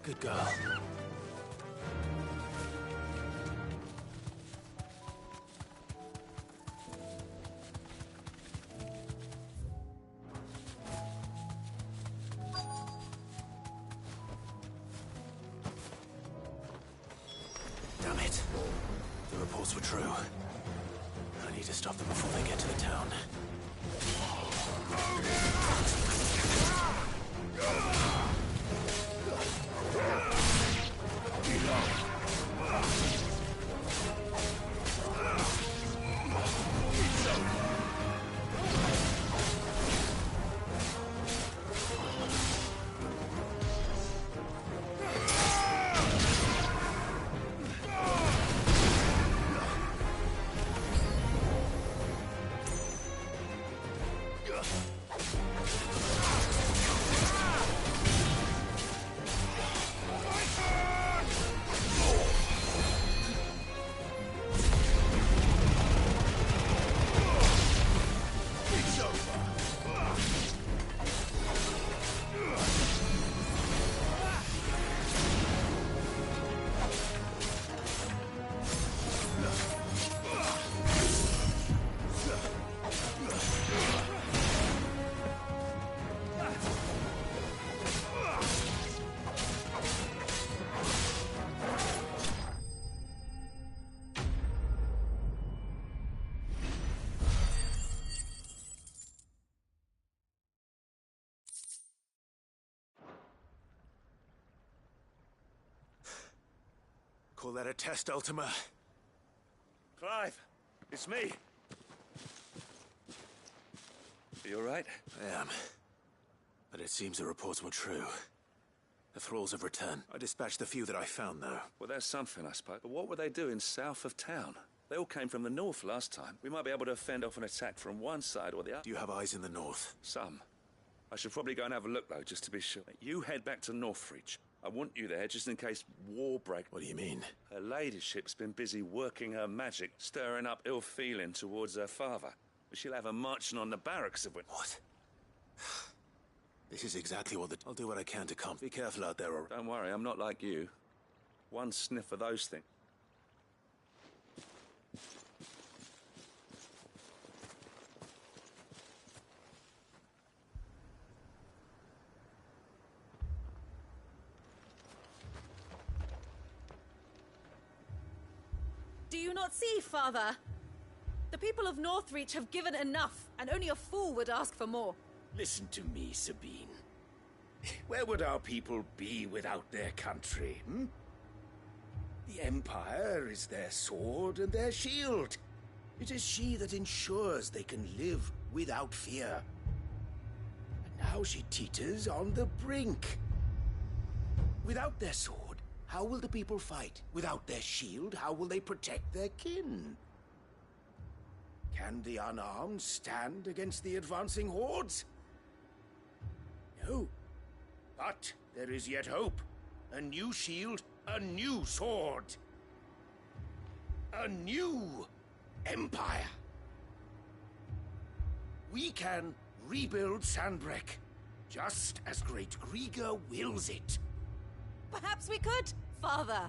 Good girl. Damn it. The reports were true. I need to stop them before they get to the town. Call that a test, Ultima? Clive, it's me. Are you all right? I am. But it seems the reports were true. The thralls have returned. I dispatched the few that I found, though. Well, there's something, I suppose. But what were they doing south of town? They all came from the north last time. We might be able to fend off an attack from one side or the other. Do you have eyes in the north? Some. I should probably go and have a look, though, just to be sure. You head back to Northreach. I want you there just in case war breaks. What do you mean? Her ladyship's been busy working her magic, stirring up ill feeling towards her father. But she'll have her marching on the barracks of it. What? This is exactly what I'll do what I can to calm. Be careful out there, or... Don't worry, I'm not like you. One sniff of those things. Do you not see, Father? The people of Northreach have given enough, and only a fool would ask for more. Listen to me, Sabine. Where would our people be without their country, hmm? The Empire is their sword and their shield. It is she that ensures they can live without fear. And now she teeters on the brink. Without their sword, how will the people fight? Without their shield, how will they protect their kin? Can the unarmed stand against the advancing hordes? No. But there is yet hope. A new shield, a new sword. A new empire. We can rebuild Sanbreque, just as Great Griga wills it. Perhaps we could, Father.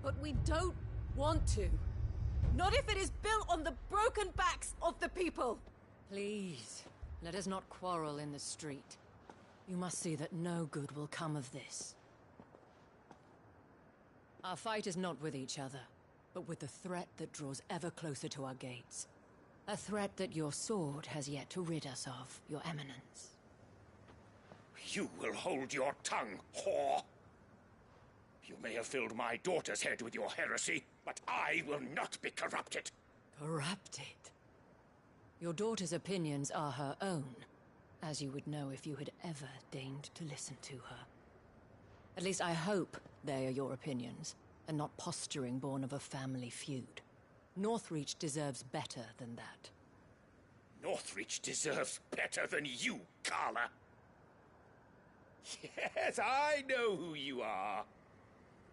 But we don't want to. Not if it is built on the broken backs of the people. Please, let us not quarrel in the street. You must see that no good will come of this. Our fight is not with each other, but with the threat that draws ever closer to our gates. A threat that your sword has yet to rid us of, Your Eminence. You will hold your tongue, whore! You may have filled my daughter's head with your heresy, but I will not be corrupted. Corrupted? Your daughter's opinions are her own, as you would know if you had ever deigned to listen to her. At least I hope they are your opinions, and not posturing born of a family feud. Northreach deserves better than that. Northreach deserves better than you, Carla. Yes, I know who you are.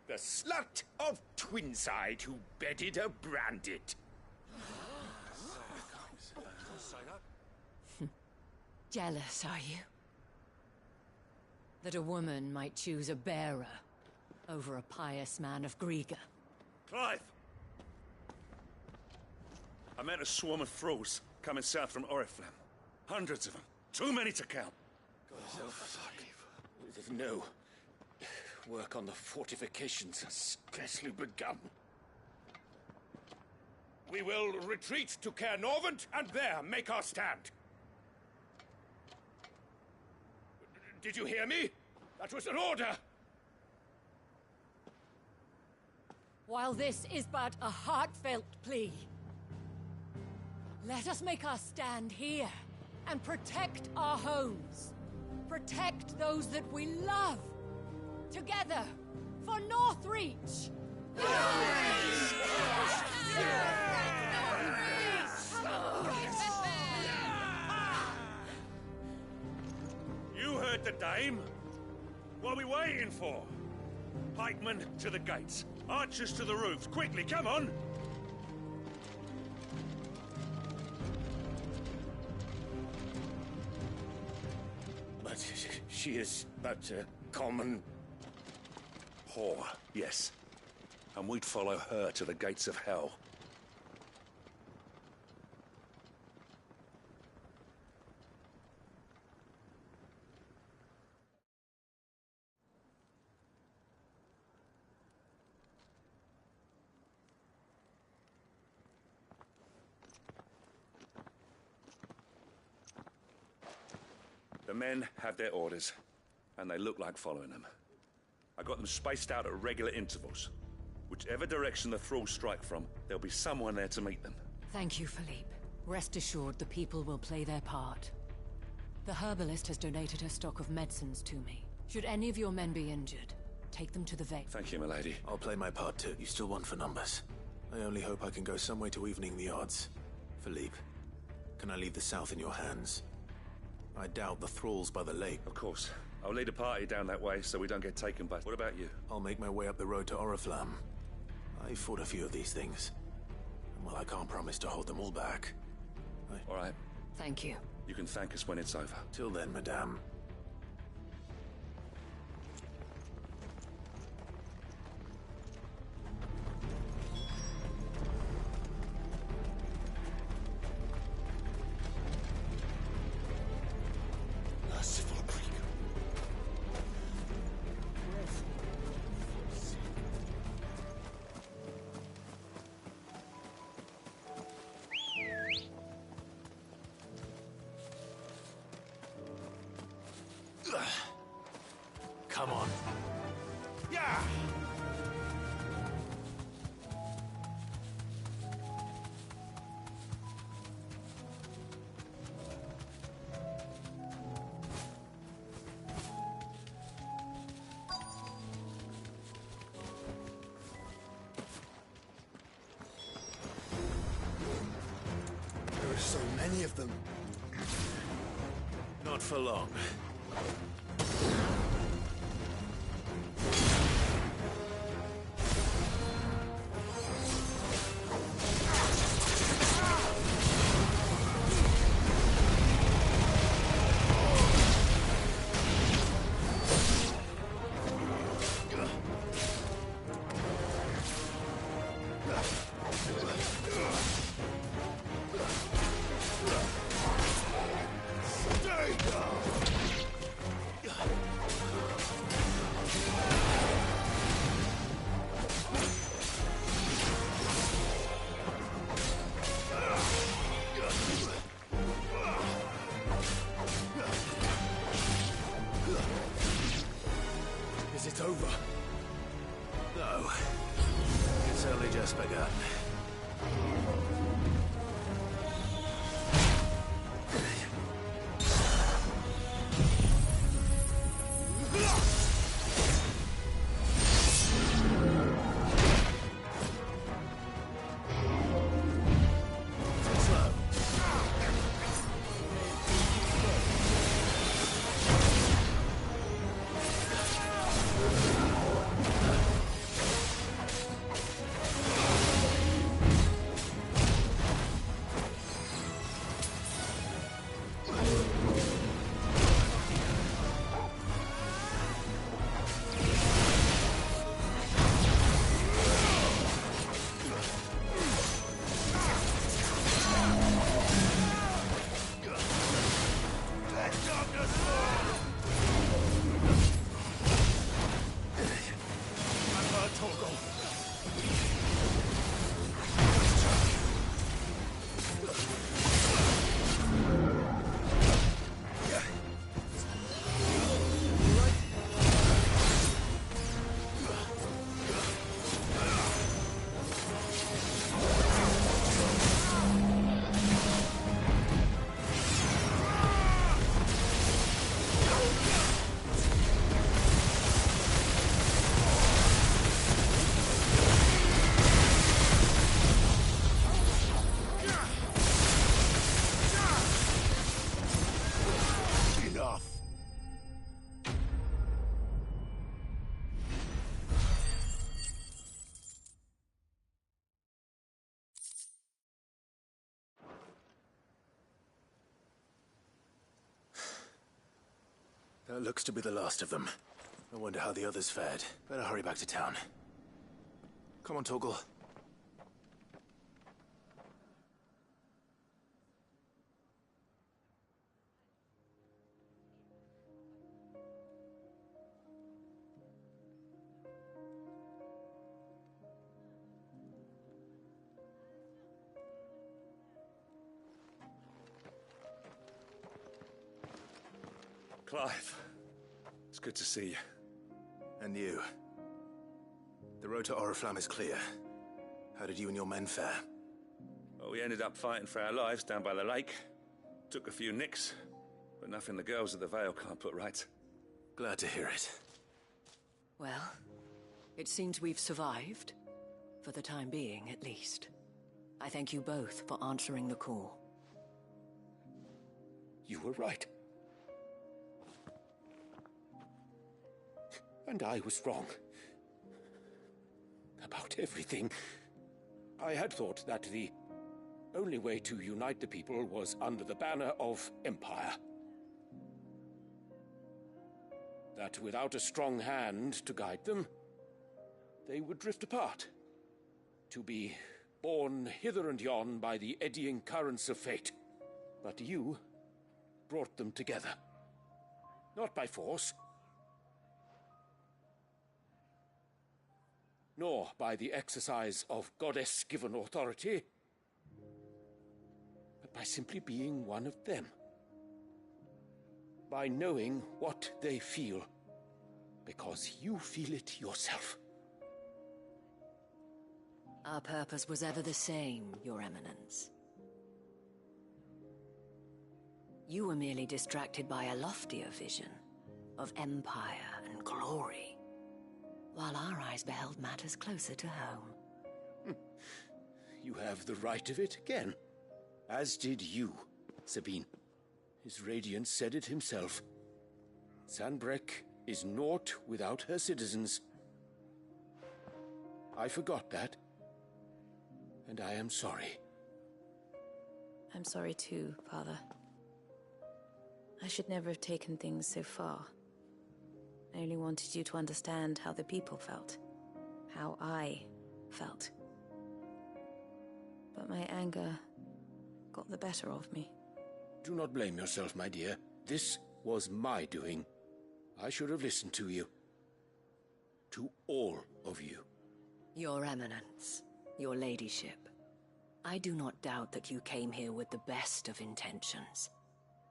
The slut of Twinside who bedded a Brandit. Jealous, are you? That a woman might choose a bearer over a pious man of Griga. Clive! I met a swarm of thralls coming south from Oriflamme. Hundreds of them. Too many to count. Oh, fuck. No. Work on the fortifications has scarcely begun. We will retreat to Caer Norvent and there make our stand. Did you hear me? That was an order! While this is but a heartfelt plea, let us make our stand here and protect our homes. Protect those that we love. Together, for Northreach! You heard the dame. What are we waiting for? Pikemen to the gates. Archers to the roofs. Quickly, come on! But she is but a common... Whore, yes. And we'd follow her to the gates of hell. The men have their orders, and they look like following them. I got them spaced out at regular intervals. Whichever direction the thralls strike from, there'll be someone there to meet them. Thank you, Philippe. Rest assured the people will play their part. The herbalist has donated her stock of medicines to me. Should any of your men be injured, take them to the Veil. Thank you, milady. I'll play my part too. You still want for numbers. I only hope I can go some way to evening the odds. Philippe, can I leave the south in your hands? I doubt the thralls by the lake. Of course. I'll lead a party down that way so we don't get taken by... What about you? I'll make my way up the road to Oriflamme. I fought a few of these things. And well, I can't promise to hold them all back. All right. Thank you. You can thank us when it's over. Till then, madame. Merciful Creek. Come on. Yeah! There are so many of them. Not for long. Is it over? No. It's only just begun. Slow. That looks to be the last of them. I wonder how the others fared. Better hurry back to town. Come on, Torgal. Clive, it's good to see you. And you. The road to Oriflamme is clear. How did you and your men fare? Well, we ended up fighting for our lives down by the lake. Took a few nicks, but nothing the girls of the Vale can't put right. Glad to hear it. Well, it seems we've survived. For the time being, at least. I thank you both for answering the call. You were right. And I was wrong. About everything. I had thought that the only way to unite the people was under the banner of Empire. That without a strong hand to guide them, they would drift apart. To be borne hither and yon by the eddying currents of fate. But you brought them together. Not by force, nor by the exercise of goddess-given authority, but by simply being one of them. By knowing what they feel, because you feel it yourself. Our purpose was ever the same, Your Eminence. You were merely distracted by a loftier vision of empire and glory, while our eyes beheld matters closer to home. You have the right of it again. As did you, Sabine. His radiance said it himself. Sanbreque is naught without her citizens. I forgot that. And I am sorry. I'm sorry too, Father. I should never have taken things so far. I only wanted you to understand how the people felt. How I felt. But my anger got the better of me. Do not blame yourself, my dear. This was my doing. I should have listened to you. To all of you. Your Eminence, your ladyship, I do not doubt that you came here with the best of intentions.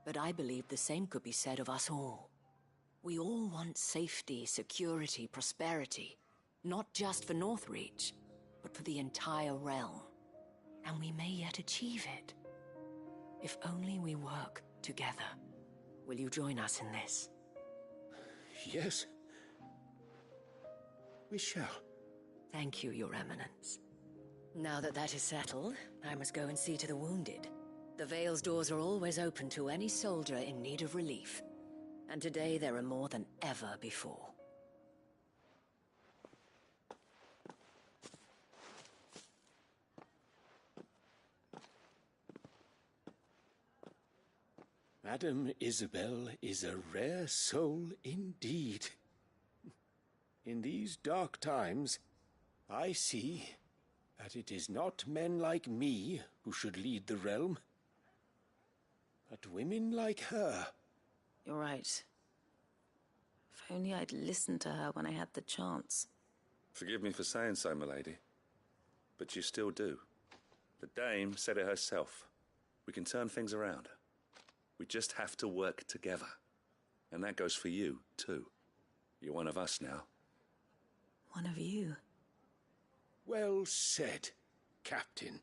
But I believe the same could be said of us all. We all want safety, security, prosperity. Not just for Northreach, but for the entire realm. And we may yet achieve it. If only we work together. Will you join us in this? Yes. We shall. Thank you, Your Eminence. Now that that is settled, I must go and see to the wounded. The Vale's doors are always open to any soldier in need of relief. And today there are more than ever before. Madame Isabel is a rare soul indeed. In these dark times, I see that it is not men like me who should lead the realm, but women like her. You're right. If only I'd listened to her when I had the chance. Forgive me for saying so, milady, but you still do. The Dame said it herself. We can turn things around. We just have to work together. And that goes for you, too. You're one of us now. One of you. Well said, Captain.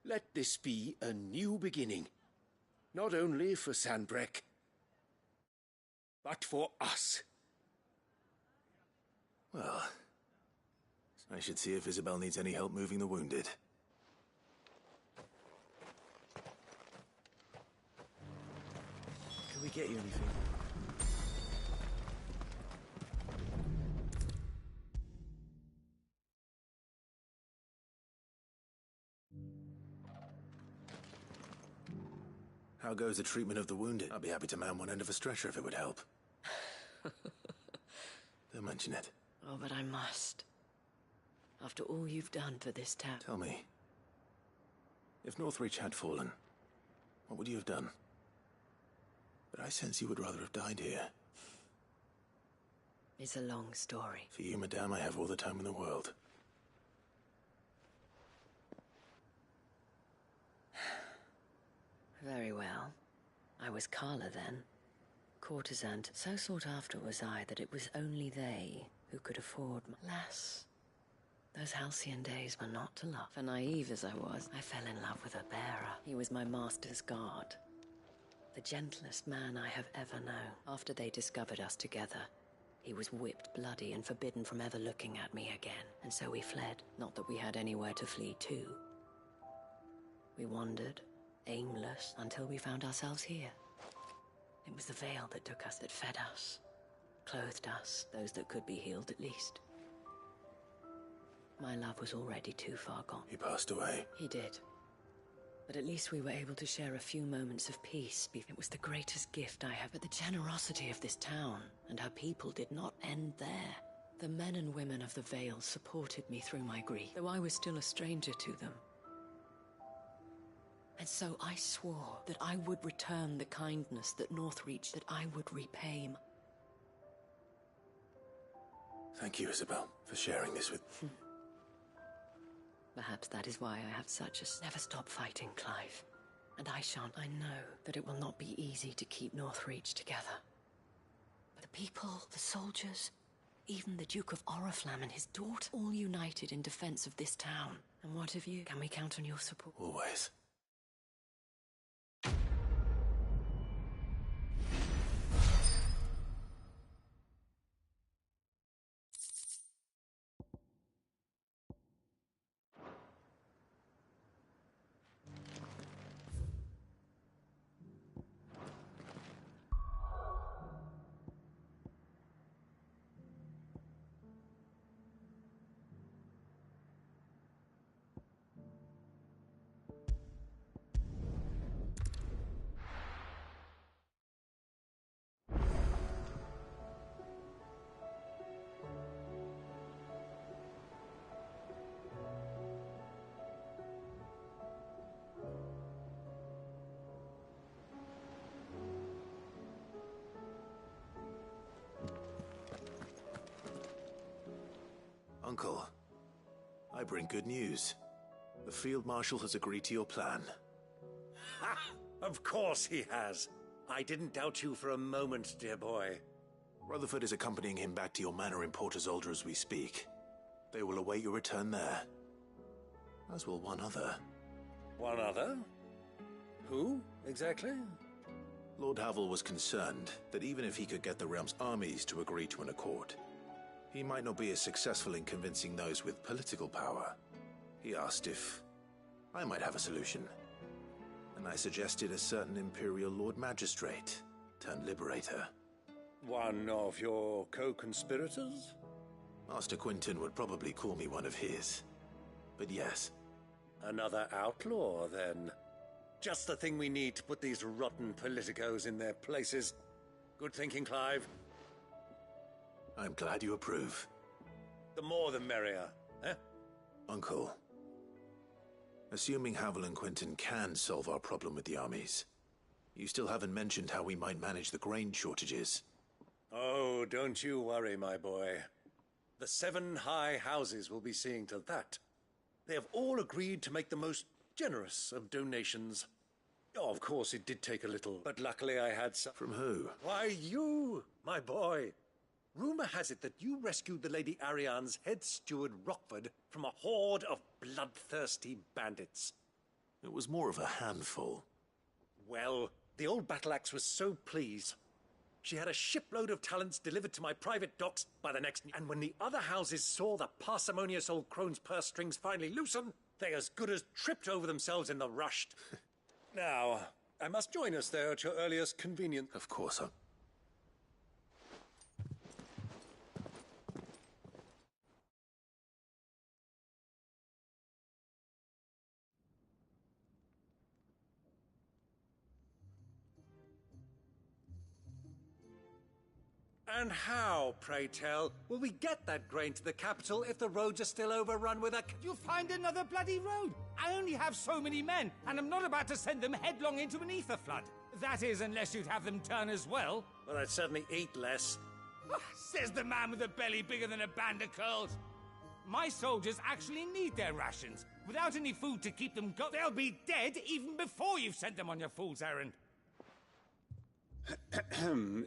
Let this be a new beginning. Not only for Sanbreque, but for us. Well, I should see if Isabel needs any help moving the wounded. Can we get you anything? How goes the treatment of the wounded? I'd be happy to man one end of a stretcher if it would help. Don't mention it. Oh, but I must. After all you've done for this town. Tell me, if Northreach had fallen, what would you have done? But I sense you would rather have died here. It's a long story. For you, madame, I have all the time in the world. Very well. I was Carla then. Courtesan. So sought after was I that it was only they who could afford my... Alas, those halcyon days were not to love. For naive as I was, I fell in love with a bearer. He was my master's guard. The gentlest man I have ever known. After they discovered us together, he was whipped bloody and forbidden from ever looking at me again. And so we fled. Not that we had anywhere to flee to. We wandered, aimless, until we found ourselves here. It was the veil that took us, that fed us, clothed us, those that could be healed at least. My love was already too far gone. He passed away. He did. But at least we were able to share a few moments of peace. It was the greatest gift I have. But the generosity of this town and her people did not end there. The men and women of the Vale supported me through my grief, though I was still a stranger to them. And so I swore that I would return the kindness that Northreach, that I would repay. Thank you, Isabel, for sharing this with... Perhaps that is why I have such a... Never stop fighting, Clive. And I shan't. I know that it will not be easy to keep Northreach together. But the people, the soldiers, even the Duke of Oriflamme and his daughter, all united in defense of this town. And what of you? Can we count on your support? Always. Uncle, I bring good news. The Field Marshal has agreed to your plan. Ha! Of course he has. I didn't doubt you for a moment, dear boy. Rutherford is accompanying him back to your manor in Port Isolde as we speak. They will await your return there. As will one other. One other? Who, exactly? Lord Havel was concerned that even if he could get the realm's armies to agree to an accord, he might not be as successful in convincing those with political power. He asked if I might have a solution, and I suggested a certain Imperial Lord Magistrate turned Liberator. One of your co-conspirators? Master Quinton would probably call me one of his, but yes. Another outlaw, then. Just the thing we need to put these rotten politicos in their places. Good thinking, Clive. I'm glad you approve. The more the merrier, eh? Uncle, assuming Havel and Quinton can solve our problem with the armies, you still haven't mentioned how we might manage the grain shortages. Oh, don't you worry, my boy. The 7 high houses will be seeing to that. They have all agreed to make the most generous of donations. Oh, of course, it did take a little, but luckily I had some... From who? Why, you, my boy. Rumor has it that you rescued the Lady Ariane's head steward Rockford from a horde of bloodthirsty bandits. It was more of a handful. Well, the old battle axe was so pleased. She had a shipload of talents delivered to my private docks by the next... And when the other houses saw the parsimonious old crone's purse strings finally loosen, they as good as tripped over themselves in the rush. Now, I must join us there at your earliest convenience. Of course, And how, pray tell, will we get that grain to the capital if the roads are still overrun with a... You'll find another bloody road. I only have so many men, and I'm not about to send them headlong into an ether flood. That is, unless you'd have them turn as well. Well, I'd certainly eat less. Says the man with a belly bigger than a band of curls. My soldiers actually need their rations. Without any food to keep them going, they'll be dead even before you've sent them on your fool's errand.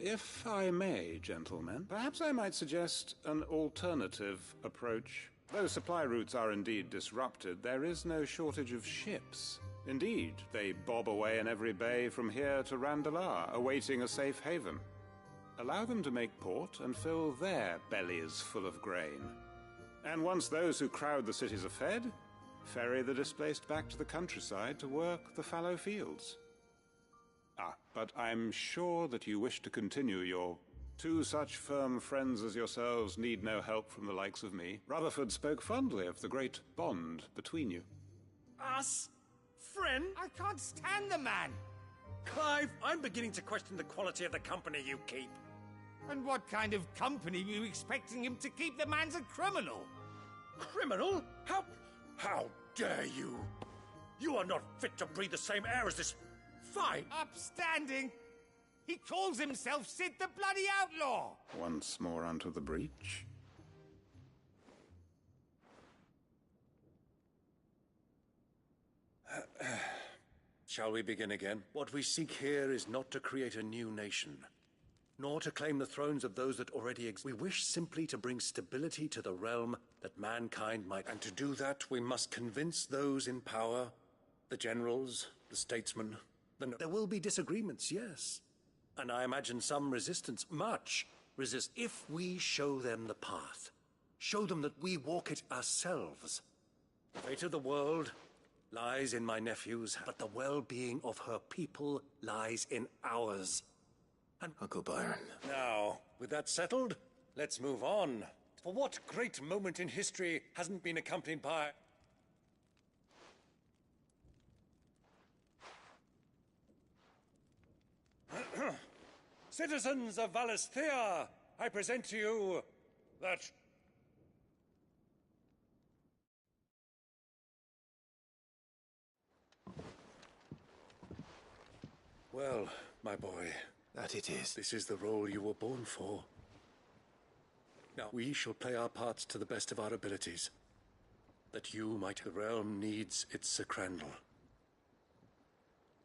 If I may, gentlemen, perhaps I might suggest an alternative approach. Though supply routes are indeed disrupted, there is no shortage of ships. Indeed, they bob away in every bay from here to Randalar, awaiting a safe haven. Allow them to make port and fill their bellies full of grain. And once those who crowd the cities are fed, ferry the displaced back to the countryside to work the fallow fields. But I'm sure that you wish to continue your... Two such firm friends as yourselves need no help from the likes of me. Rutherford spoke fondly of the great bond between you. Us? Friend? I can't stand the man. Clive, I'm beginning to question the quality of the company you keep. And what kind of company were you expecting him to keep? The man's a criminal. Criminal? How dare you? You are not fit to breathe the same air as this... Fine. Upstanding. He calls himself Sid the Bloody Outlaw. Once more onto the breach. Shall we begin again? What we seek here is not to create a new nation, nor to claim the thrones of those that already exist. We wish simply to bring stability to the realm that mankind might... And to do that, we must convince those in power, the generals, the statesmen... There will be disagreements, yes. And I imagine some resistance, much resist. If we show them the path, show them that we walk it ourselves. The fate of the world lies in my nephew's, but the well-being of her people lies in ours. And Uncle Byron. Now, with that settled, let's move on. For what great moment in history hasn't been accompanied by... Citizens of Valisthea, I present to you that... Well, my boy. That it is. This is the role you were born for. Now, we shall play our parts to the best of our abilities. That you might... The realm needs its Sir Crandall.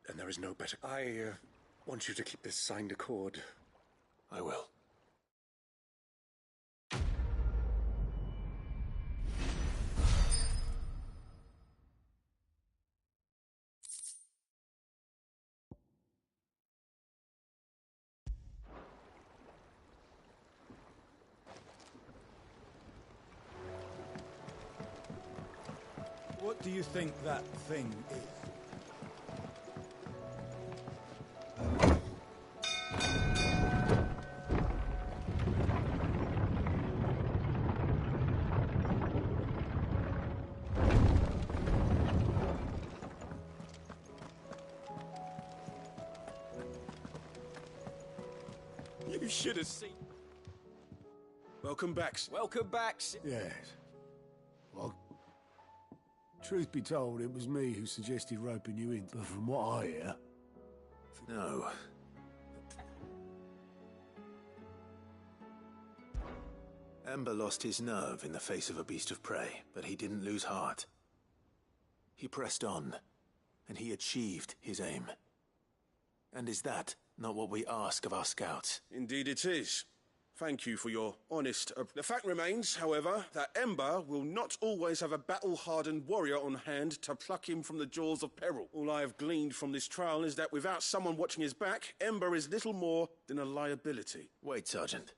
And there is no better... I want you to keep this signed accord. I will. What do you think that thing is? You should have seen... Welcome back. Welcome back. Yes. Well, truth be told, it was me who suggested roping you in, but from what I hear... No. Ember lost his nerve in the face of a beast of prey, but he didn't lose heart. He pressed on, and he achieved his aim. And is that not what we ask of our scouts? Indeed it is. Thank you for your honest... The fact remains, however, that Ember will not always have a battle-hardened warrior on hand to pluck him from the jaws of peril. All I have gleaned from this trial is that without someone watching his back, Ember is little more than a liability. Wait, Sergeant.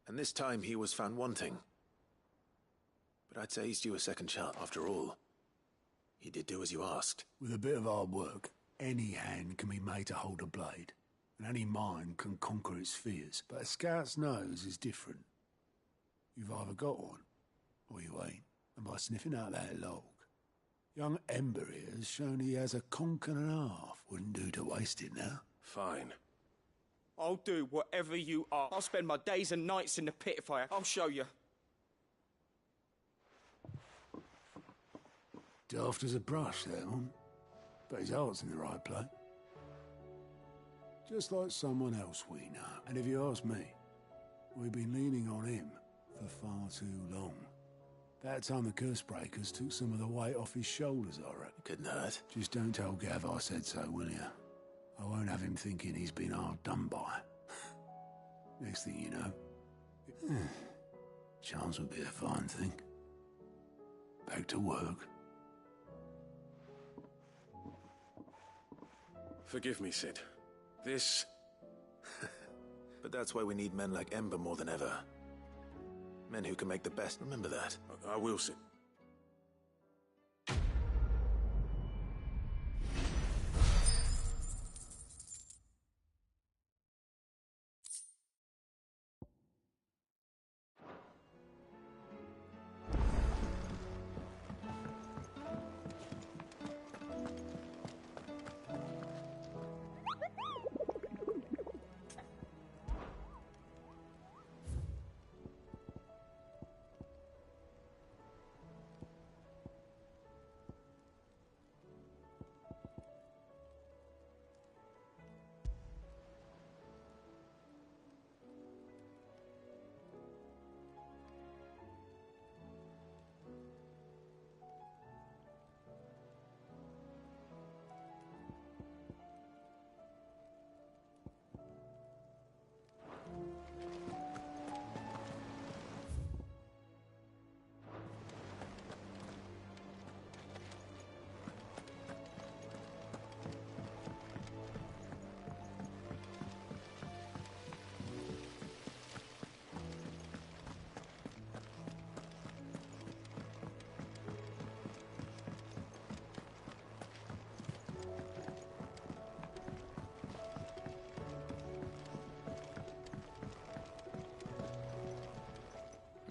And this time he was found wanting. But I'd say he's due a second chance. After all, he did do as you asked. With a bit of hard work, any hand can be made to hold a blade. And any mind can conquer its fears. But a scout's nose is different. You've either got one, or you ain't. And by sniffing out that log, young Ember here has shown he has a conk and a half. Wouldn't do to waste it now. Fine. I'll do whatever you ask. I'll spend my days and nights in the pit if I'll show you. Daft as a brush, that one. But his heart's in the right place. Just like someone else we know. And if you ask me, we've been leaning on him for far too long. About time the Cursebreakers took some of the weight off his shoulders, I reckon. Couldn't hurt. Just don't tell Gav I said so, will you? I won't have him thinking he's been hard done by. Next thing you know... Chance would be a fine thing. Back to work. Forgive me, Sid. This... But that's why we need men like Ember more than ever. Men who can make the best. Remember that. I will, Sid.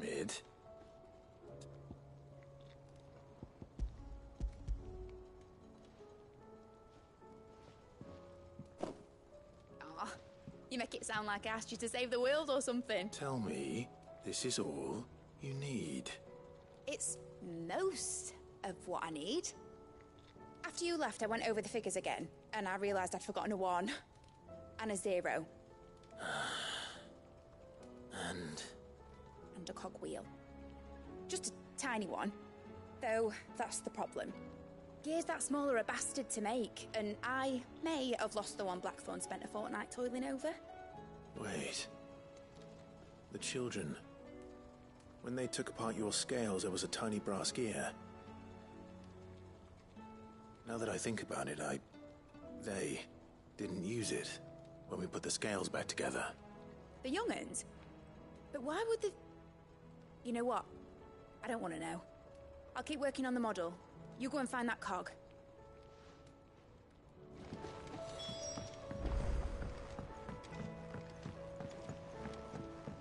Mid. Aw, you make it sound like I asked you to save the world or something. Tell me, this is all you need. It's most of what I need. After you left, I went over the figures again, and I realised I'd forgotten a 1 and a 0. And a cogwheel. Just a tiny one. Though, that's the problem. Gears that small are a bastard to make, and I may have lost the one Blackthorn spent a fortnight toiling over. wait. The children. When they took apart your scales, there was a tiny brass gear. Now that I think about it, they didn't use it when we put the scales back together. The young'uns? But why would the... You know what? I don't want to know. I'll keep working on the model. You go and find that cog.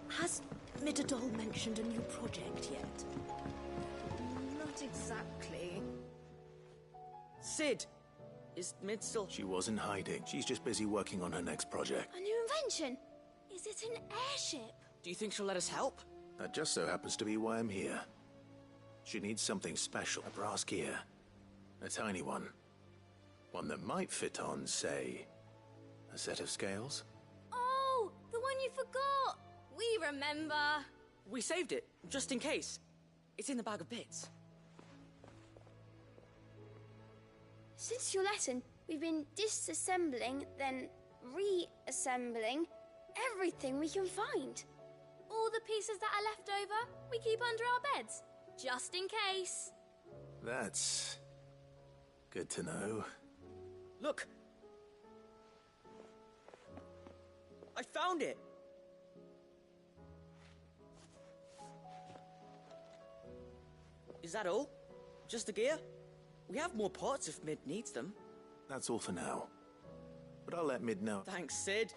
Has Midadol mentioned a new project yet? Not exactly. Sid! Is Mid still... She wasn't hiding. She's just busy working on her next project. A new invention? Is it an airship? Do you think she'll let us help? That just so happens to be why I'm here. She needs something special. A brass gear. A tiny one. One that might fit on, say, a set of scales. Oh, the one you forgot! We remember. We saved it, just in case. It's in the bag of bits. Since your lesson, we've been disassembling, then reassembling everything we can find. All the pieces that are left over, we keep under our beds, just in case. That's good to know. Look! I found it! Is that all? Just the gear? We have more parts if Mid needs them. That's all for now. But I'll let Mid know. Thanks, Sid.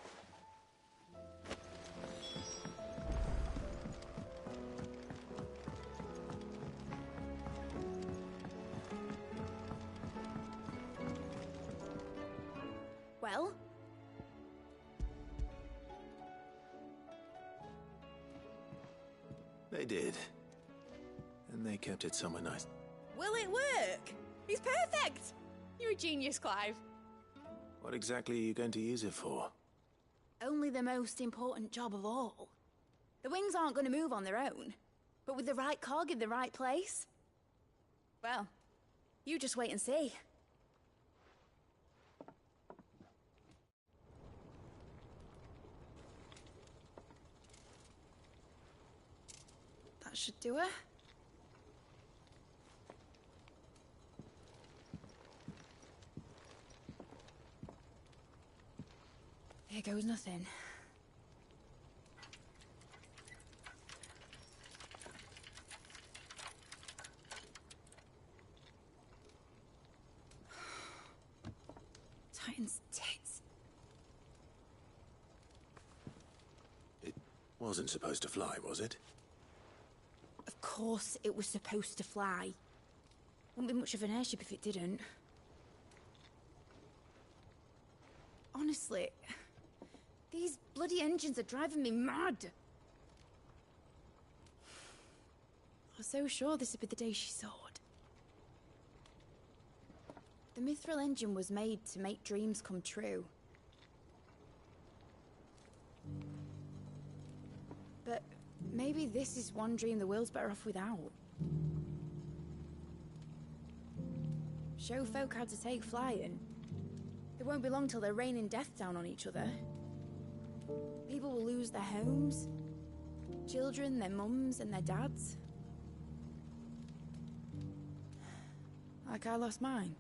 Well? did. And they kept it somewhere nice. Will it work? He's perfect! You're a genius, Clive. What exactly are you going to use it for? Only the most important job of all. The wings aren't going to move on their own. But with the right cog in the right place... well, you just wait and see. That should do her. Here goes nothing. Titan's tits. It wasn't supposed to fly, was it? Of course it was supposed to fly. Wouldn't be much of an airship if it didn't. Honestly, these bloody engines are driving me mad. I was so sure this would be the day she soared. The Mithril engine was made to make dreams come true. But maybe this is one dream the world's better off without. Show folk how to take flying. It won't be long till they're raining death down on each other. People will lose their homes. Children, their mums and their dads. Like I lost mine.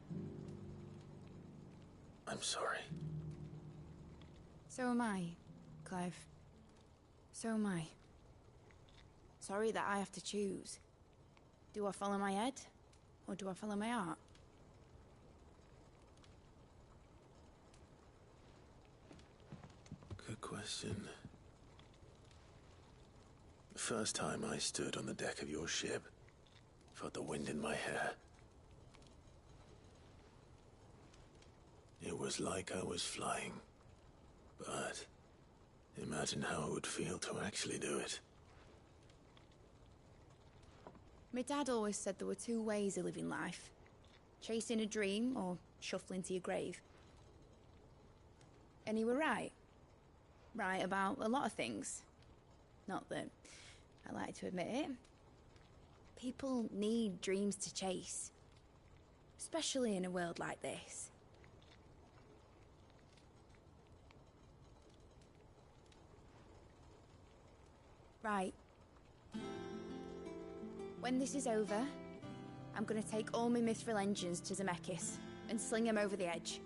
I'm sorry. So am I, Clive. So am I. Sorry that I have to choose. Do I follow my head? Or do I follow my heart? Good question. The first time I stood on the deck of your ship, felt the wind in my hair. It was like I was flying. But imagine how it would feel to actually do it. My dad always said there were two ways of living life. Chasing a dream or shuffling to your grave. And he were right. Right about a lot of things. Not that I like to admit it. People need dreams to chase. Especially in a world like this. Right. When this is over, I'm gonna take all my Mithril engines to Zemeckis and sling them over the edge.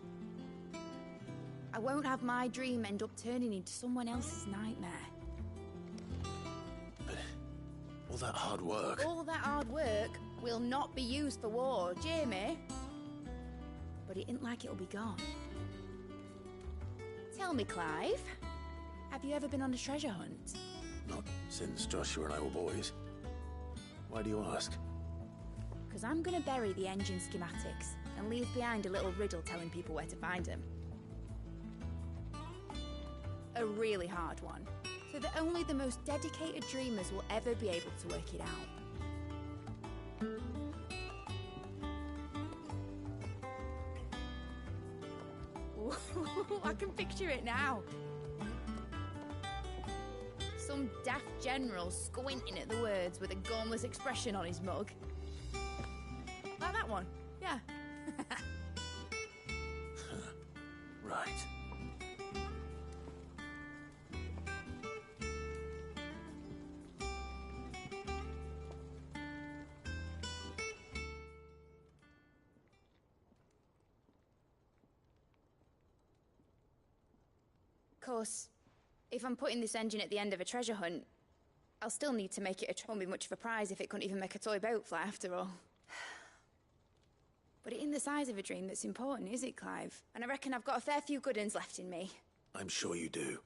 I won't have my dream end up turning into someone else's nightmare. But all that hard work... All that hard work will not be used for war, Jamie. But it ain't like it'll be gone. Tell me, Clive, have you ever been on a treasure hunt? Not since Joshua and I were boys. Why do you ask? Because I'm gonna bury the engine schematics and leave behind a little riddle telling people where to find them. A really hard one, so that only the most dedicated dreamers will ever be able to work it out. Ooh, I can picture it now. Some daft general squinting at the words with a gormless expression on his mug. Like that one, yeah. Right. Of course, if I'm putting this engine at the end of a treasure hunt, I'll still need to make it a... won't be much of a prize if it couldn't even make a toy boat fly after all. But it ain't the size of a dream that's important, is it, Clive? And I reckon I've got a fair few good uns left in me. I'm sure you do.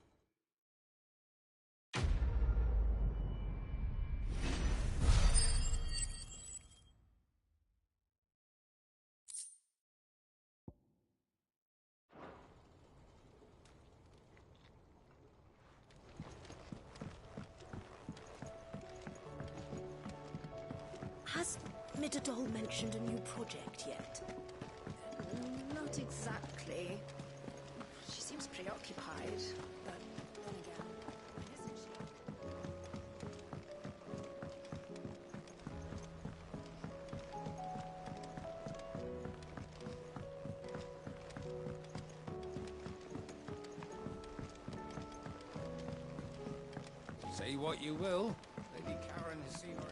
Nidalee Doll mentioned a new project yet? Not exactly. She seems preoccupied, but then again, isn't she? Say what you will, Lady Karen has seen herself.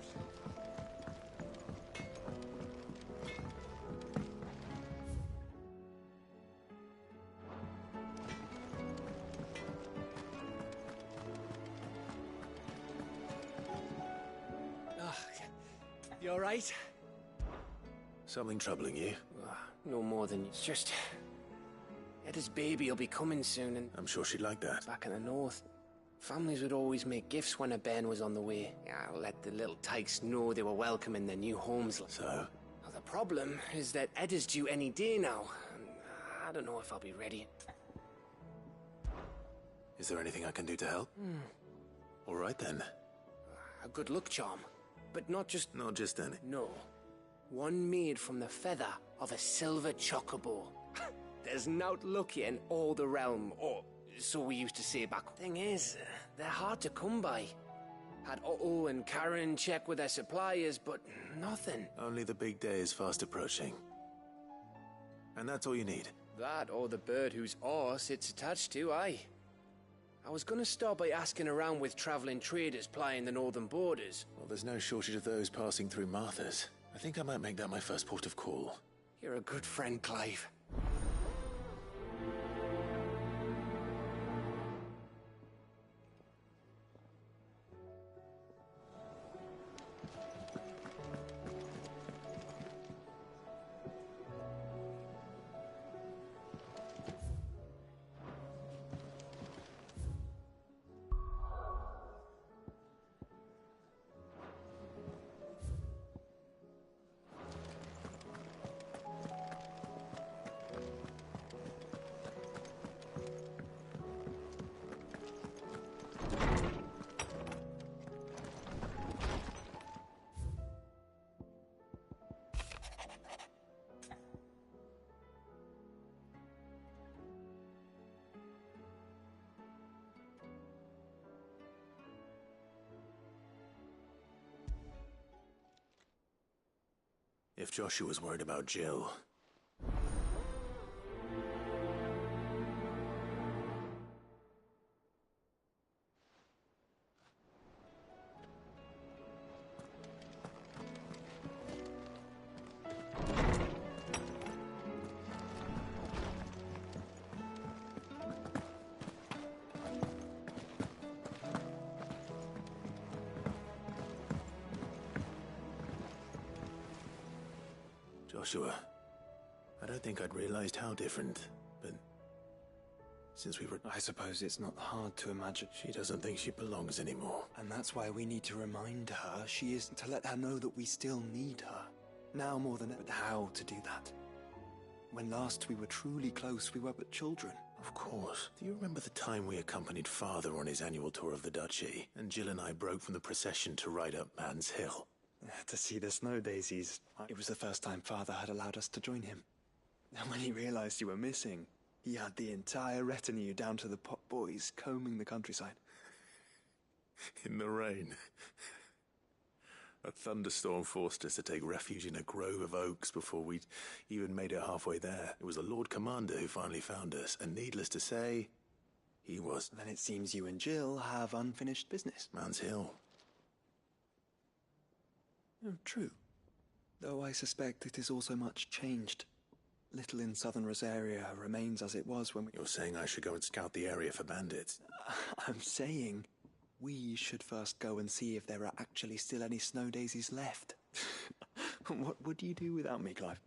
You alright? Something troubling you? No more than... It's just... Edda's baby will be coming soon and... I'm sure she'd like that. Back in the north, families would always make gifts when a bairn was on the way. I'll let the little tykes know they were welcome in their new homes. So? Now, the problem is that Edda's due any day now. And I don't know if I'll be ready. Is there anything I can do to help? All right then. A good luck charm. But not just... Not just any. No. One made from the feather of a silver chocobo. There's naught luckier in all the realm, or so we used to say back. Thing is, they're hard to come by. Had Otto and Karen check with their suppliers, but nothing. Only the big day is fast approaching. And that's all you need? That, or the bird whose oar sits attached to, aye. I was gonna start by asking around with traveling traders plying the northern borders. Well, there's no shortage of those passing through Martha's. I think I might make that my first port of call. You're a good friend, Clive. If Joshua's worried about Jill... Joshua, I don't think I'd realized how different, but since we were... I suppose it's not hard to imagine. She doesn't think she belongs anymore. And that's why we need to remind her she isn't, to let her know that we still need her. Now more than ever, how to do that. When last we were truly close, we were but children. Of course. Do you remember the time we accompanied Father on his annual tour of the Duchy, and Jill and I broke from the procession to ride up Man's Hill? To see the snow daisies. It was the first time Father had allowed us to join him. And when he realized you were missing, he had the entire retinue down to the pot boys combing the countryside. In the rain. A thunderstorm forced us to take refuge in a grove of oaks before we'd even made it halfway there. It was the Lord Commander who finally found us, and needless to say, he was... Then it seems you and Jill have unfinished business. Man's Hill. Oh, true. Though I suspect it is also much changed. Little in southern Rosaria remains as it was when we... You're saying I should go and scout the area for bandits? I'm saying we should first go and see if there are actually still any snow daisies left. What would you do without me, Clive?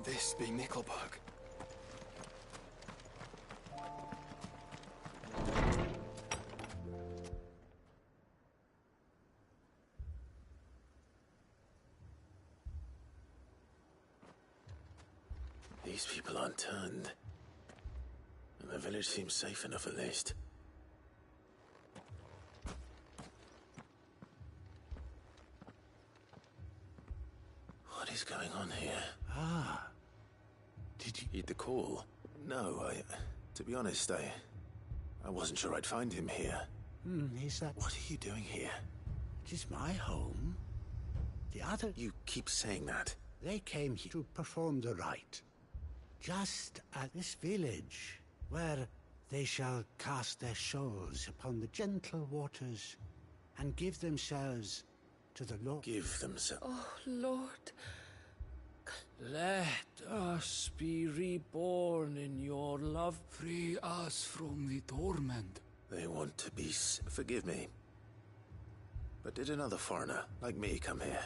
this be Nickelberg? These people aren't turned. And the village seems safe enough at least. What is going on here? Ah. Did you heed the call? No, to be honest, I wasn't sure I'd find him here. Is that... What are you doing here? It is my home. The other... You keep saying that. They came here to perform the rite. Just at this village, where they shall cast their souls upon the gentle waters and give themselves to the Lord. Give themselves? Oh, Lord. Let us be reborn in your love. Free us from the torment. They want to be... Forgive me. But did another foreigner, like me, come here?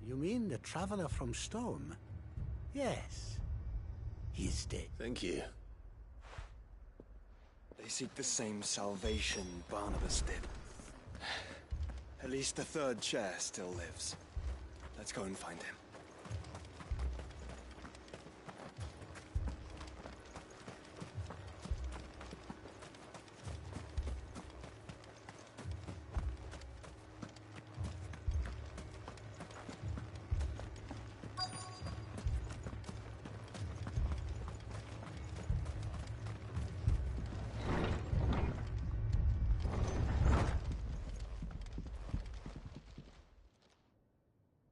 You mean the traveler from Storm? Yes. He is dead. Thank you. They seek the same salvation Barnabas did. At least the third chair still lives. Let's go and find him.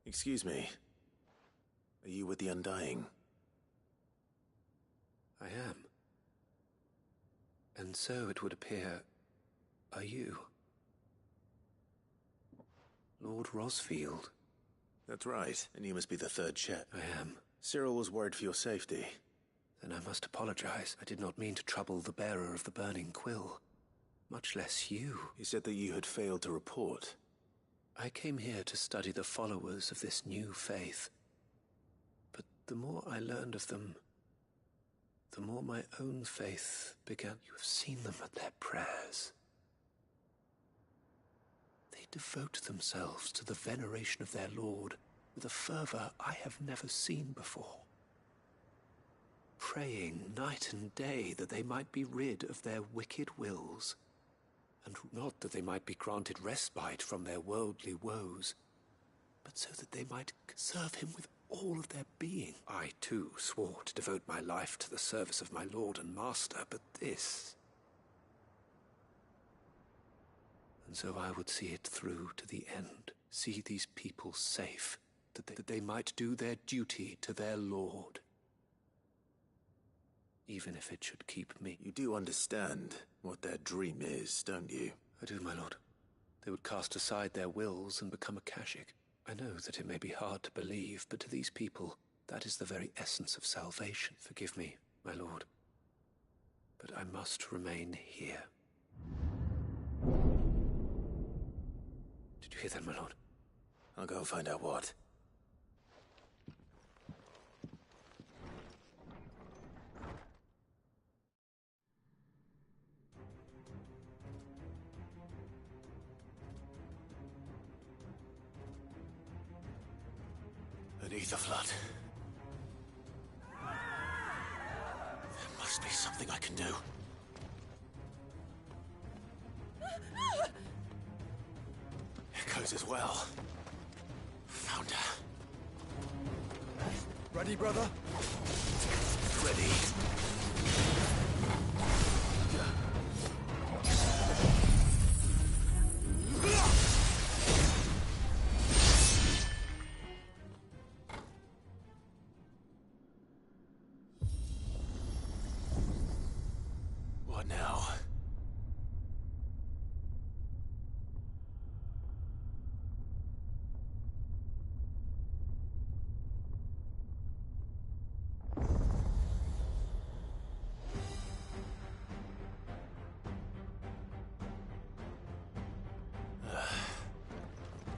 Excuse me. Are you with the Undying? I am. And so it would appear, are you? Lord Rosfield. That's right, and you must be the third Chet. I am. Cyril was worried for your safety. Then I must apologize. I did not mean to trouble the bearer of the burning quill. Much less you. He said that you had failed to report. I came here to study the followers of this new faith. But the more I learned of them, the more my own faith began. You have seen them at their prayers. They devote themselves to the veneration of their Lord with a fervor I have never seen before. Praying night and day that they might be rid of their wicked wills, and not that they might be granted respite from their worldly woes, but so that they might serve him with all of their being. I, too, swore to devote my life to the service of my Lord and Master, but this... And so I would see it through to the end, see these people safe, that they might do their duty to their Lord. Even if it should keep me. You do understand what their dream is, don't you? I do, my lord. They would cast aside their wills and become a Kashik. I know that it may be hard to believe, but to these people, that is the very essence of salvation. Forgive me, my lord, but I must remain here. Did you hear that, my lord? I'll go and find out what. Beneath the flood. There must be something I can do. Echoes as well. Found her. Ready, brother? Ready. What now?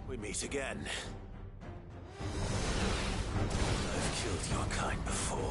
We meet again. I've killed your kind before.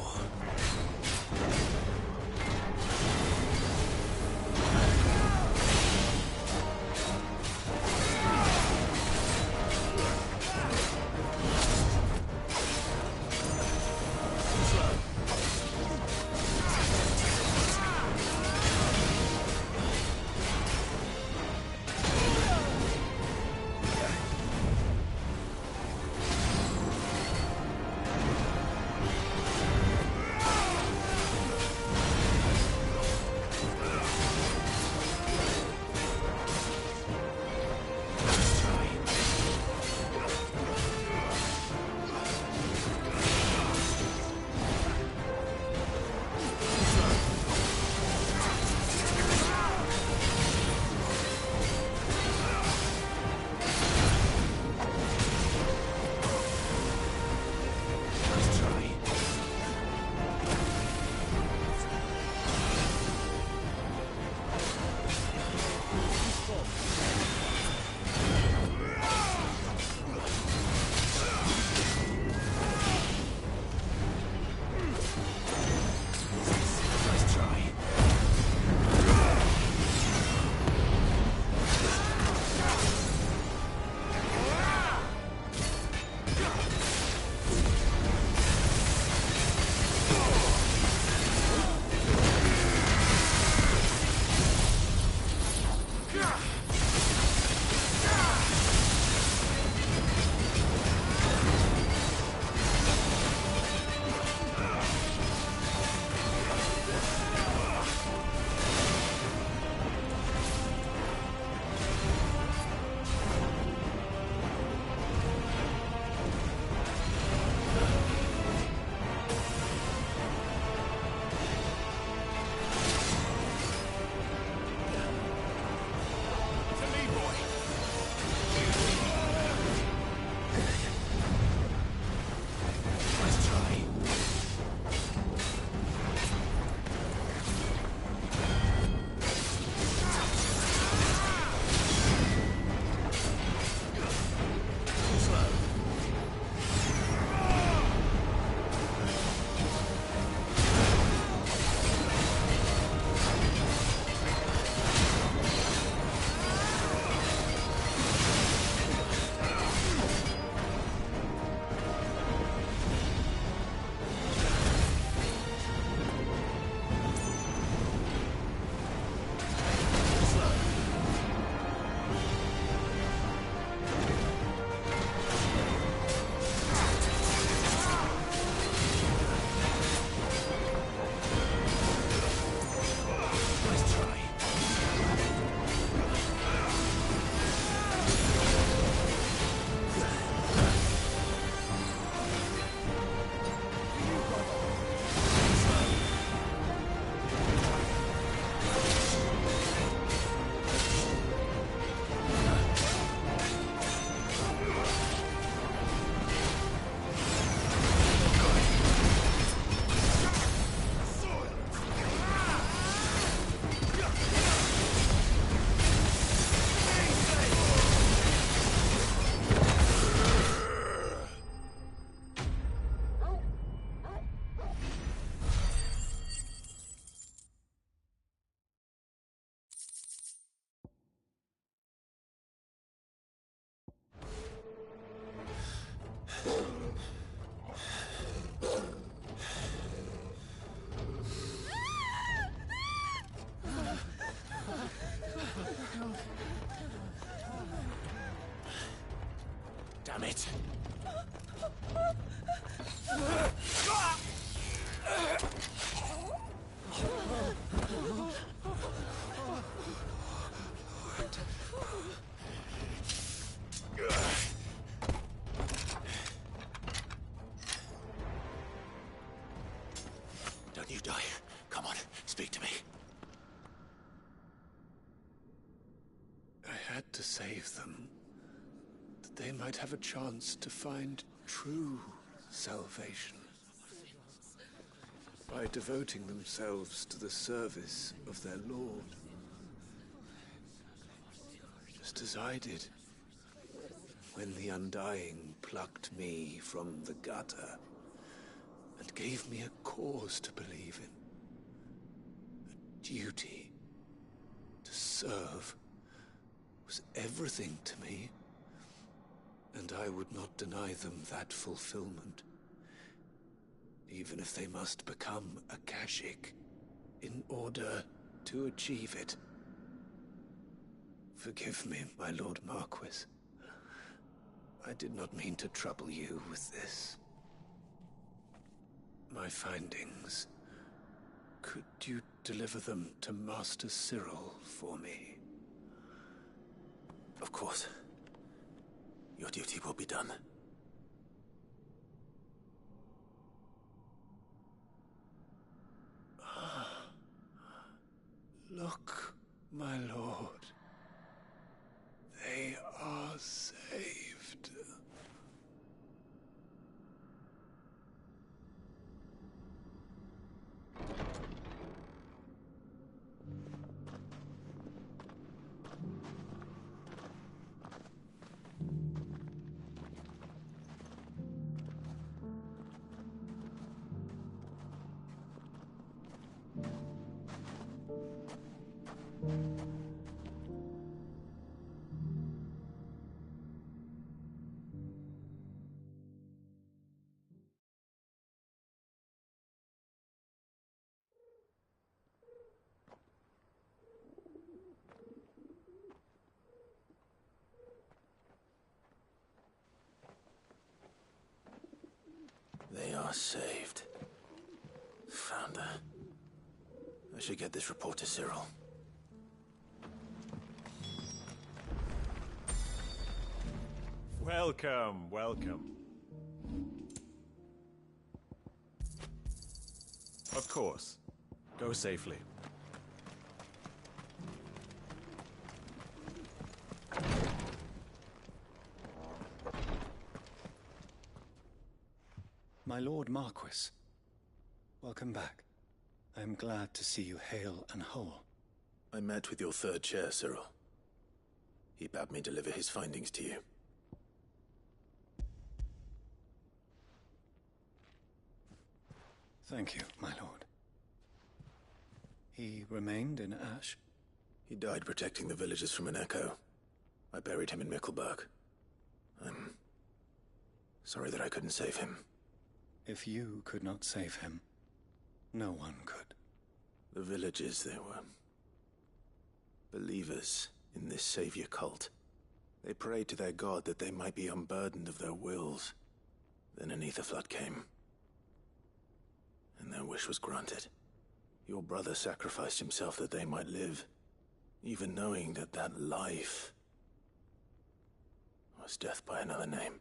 Damn it! Don't you die. Come on, speak to me. I had to save them, that they might have a chance to find true salvation by devoting themselves to the service of their Lord. Just as I did when the Undying plucked me from the gutter It gave me a cause to believe in. A duty. To serve was everything to me. And I would not deny them that fulfillment. Even if they must become a Kashyyyk in order to achieve it. Forgive me, my Lord Marquis. I did not mean to trouble you with this. My findings. Could you deliver them to Master Cyril for me? Of course. Your duty will be done. Look, my lord. They are saved. They are saved. Found her. I should get this report to Cyril. Welcome, welcome. Of course. Go safely. My Lord Marquis, welcome back. I am glad to see you hale and whole. I met with your third chair, Cyril. He bade me deliver his findings to you. Thank you, my lord. He remained in Ash? He died protecting the villagers from an echo. I buried him in Mickelberg. I'm sorry that I couldn't save him. If you could not save him, no one could. The villagers, they were believers in this savior cult. They prayed to their god that they might be unburdened of their wills. Then an ether flood came, and their wish was granted. Your brother sacrificed himself that they might live, even knowing that that life was death by another name.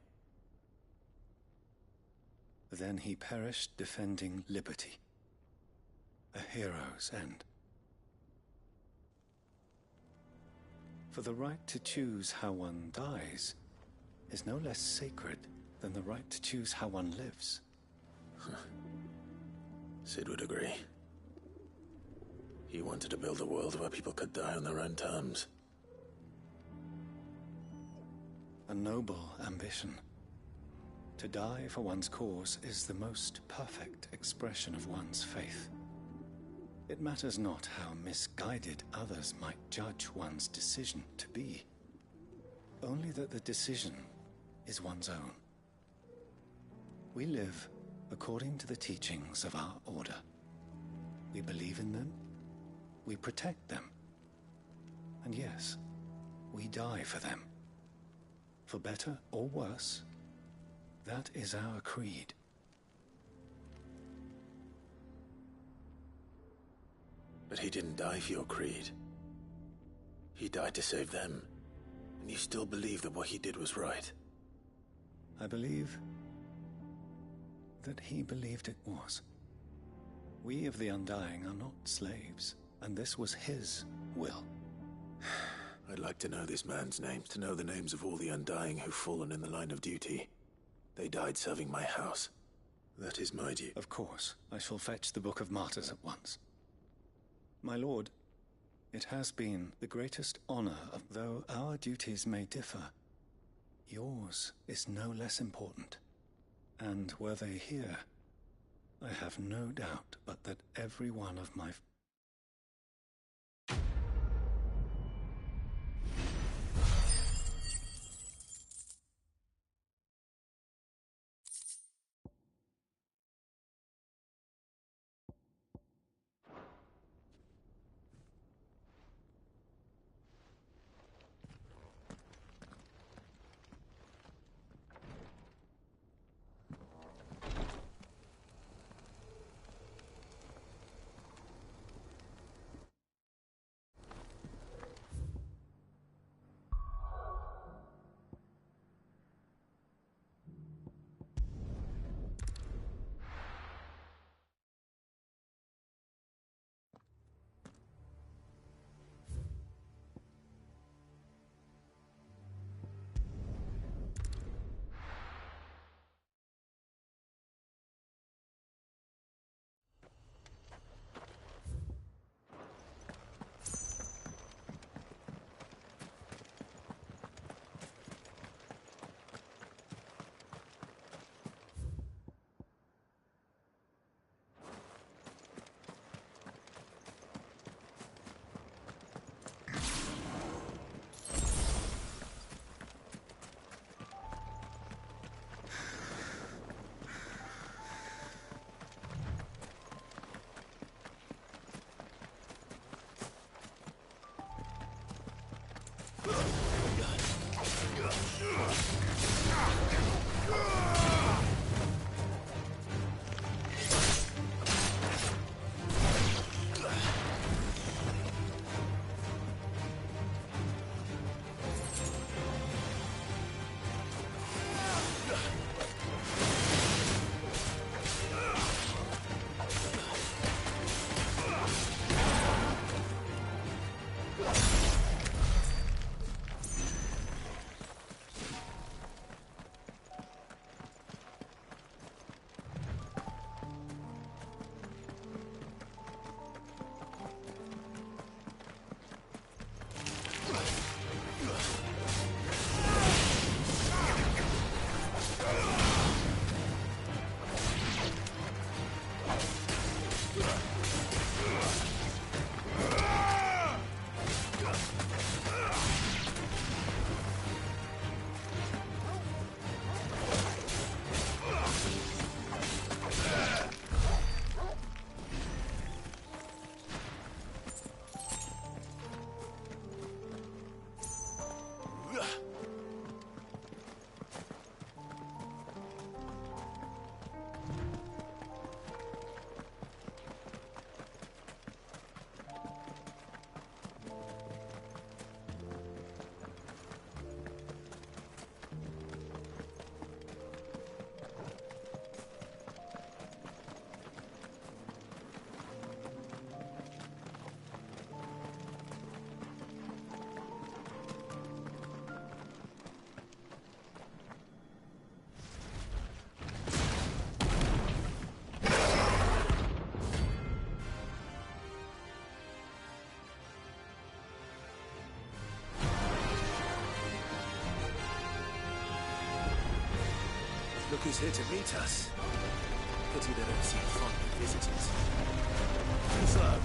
Then he perished defending liberty. A hero's end. For the right to choose how one dies is no less sacred than the right to choose how one lives. Sid would agree. He wanted to build a world where people could die on their own terms. A noble ambition. To die for one's cause is the most perfect expression of one's faith. It matters not how misguided others might judge one's decision to be, only that the decision is one's own. We live according to the teachings of our order. We believe in them, we protect them, and yes, we die for them. For better or worse, that is our creed. But he didn't die for your creed. He died to save them, and you still believe that what he did was right. I believe that he believed it was. We of the Undying are not slaves, and this was his will. I'd like to know this man's name, to know the names of all the Undying who've fallen in the line of duty. They died serving my house. That is my duty. Of course, I shall fetch the Book of Martyrs at once. My lord, it has been the greatest honor, though our duties may differ. Yours is no less important. And were they here, I have no doubt but that every one of my... Look who's here to meet us. Pity they don't seem fond of visitors. Slow.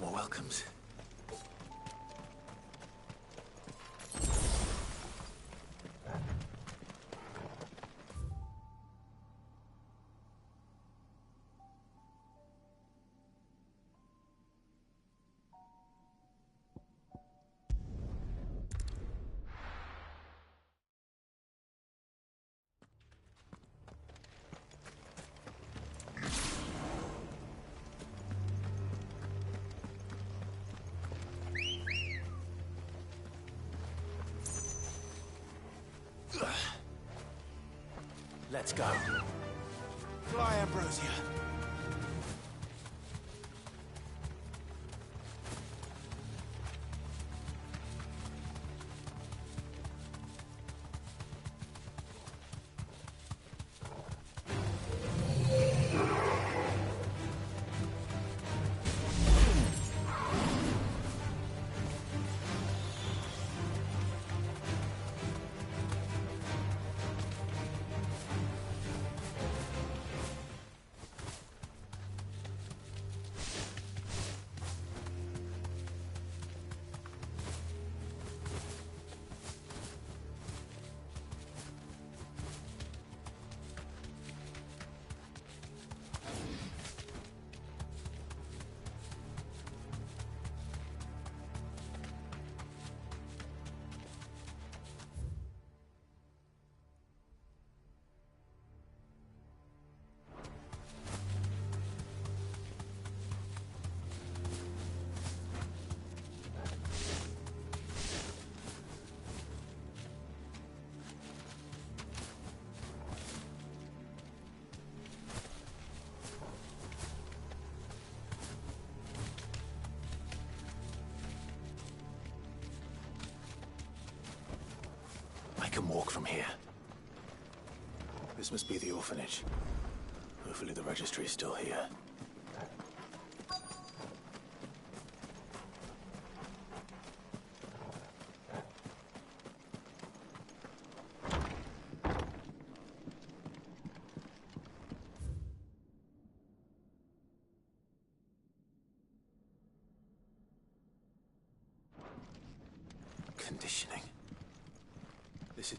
warmer welcomes. Let's go. Fly, Ambrosia. I can walk from here. This must be the orphanage. Hopefully the registry is still here. Conditioning. This is...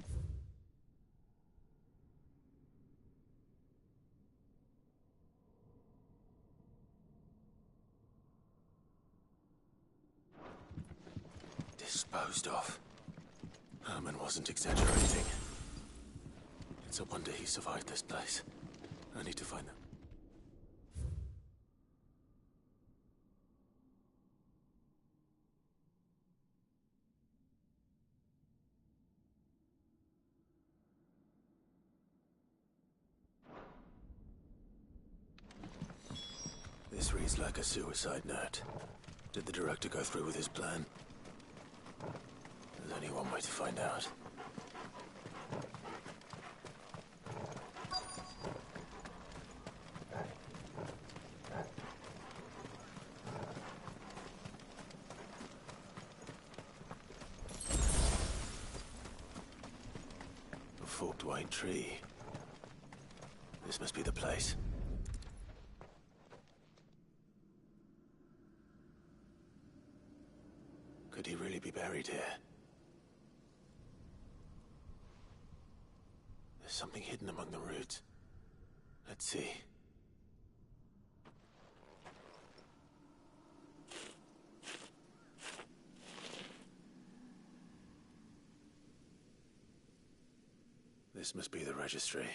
Disposed of. Herman wasn't exaggerating. It's a wonder he survived this place. I need to find them. This reads like a suicide note. Did the director go through with his plan? There's only one way to find out. A forked white tree. This must be the place. Could he really be buried here? There's something hidden among the roots. Let's see. This must be the registry.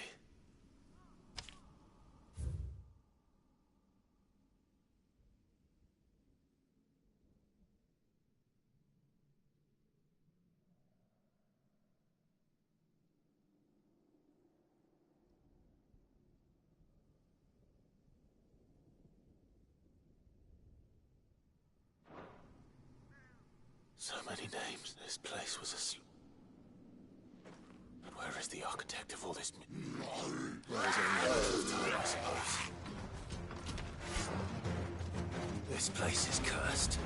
So many names. This place was a But where is the architect of all this? Where is only a matter of time, I suppose. This place is cursed.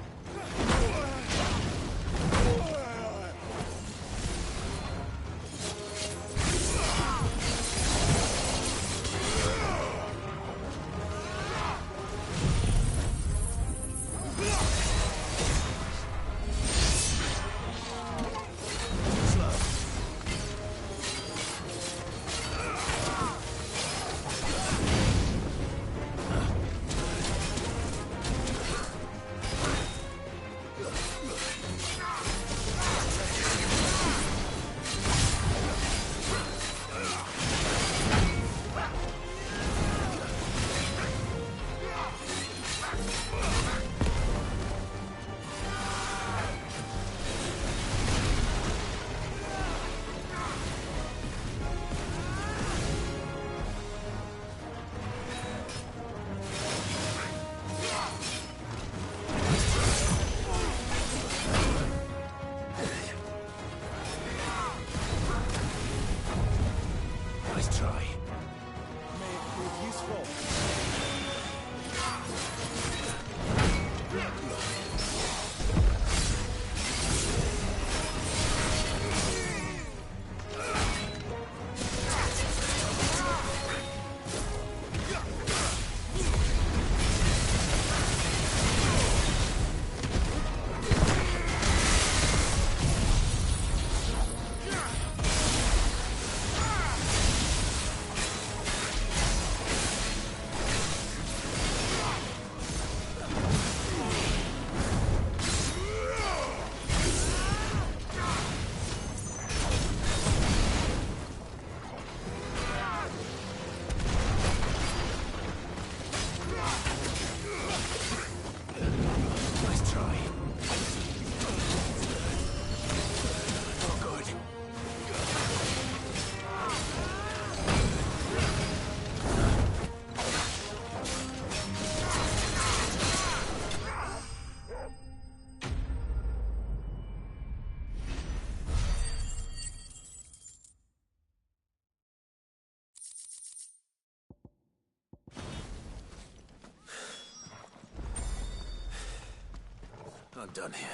I'm done here.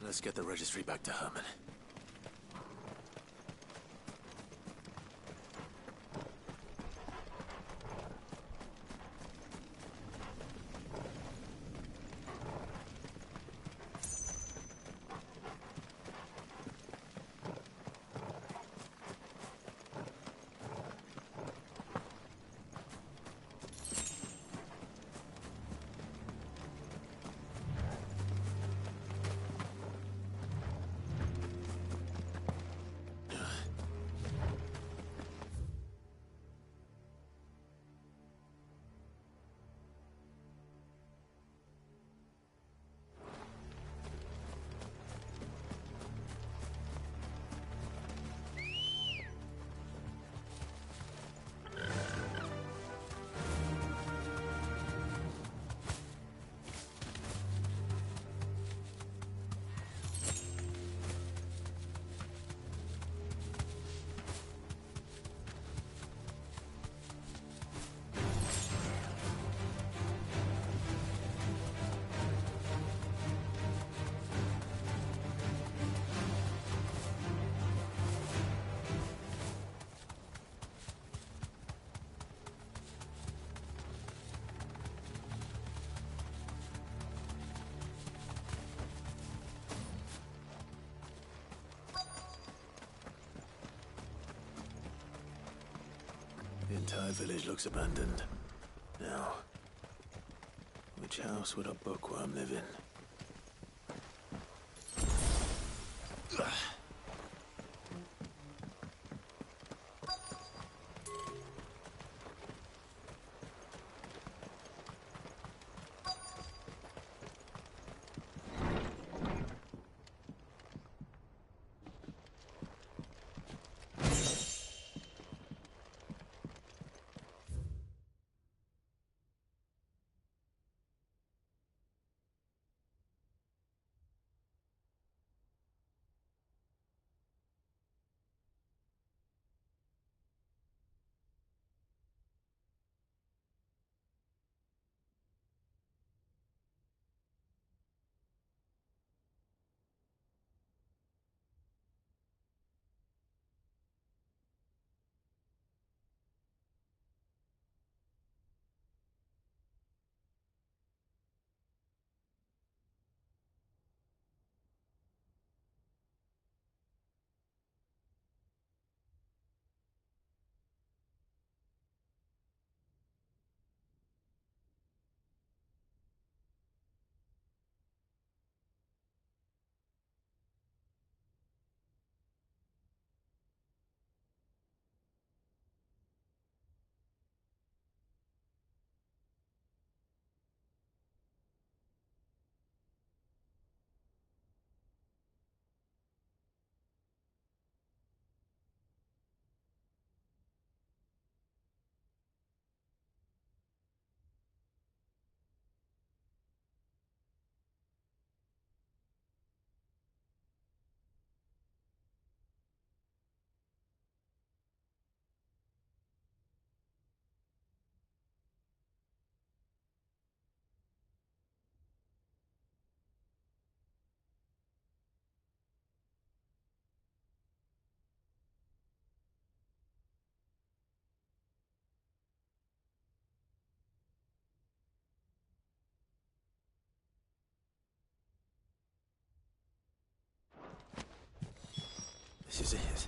Let's get the registry back to Herman. The entire village looks abandoned. Now, which house would a bookworm live in? This is it.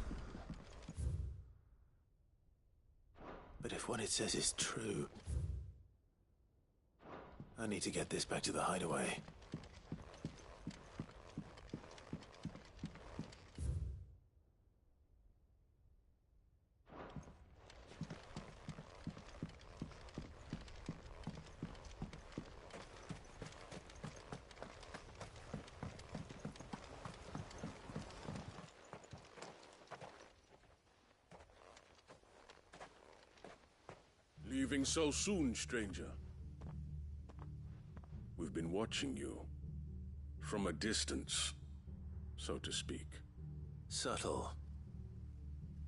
But if what it says is true, I need to get this back to the hideaway. Leaving so soon, stranger? We've been watching you. From a distance, so to speak. Subtle.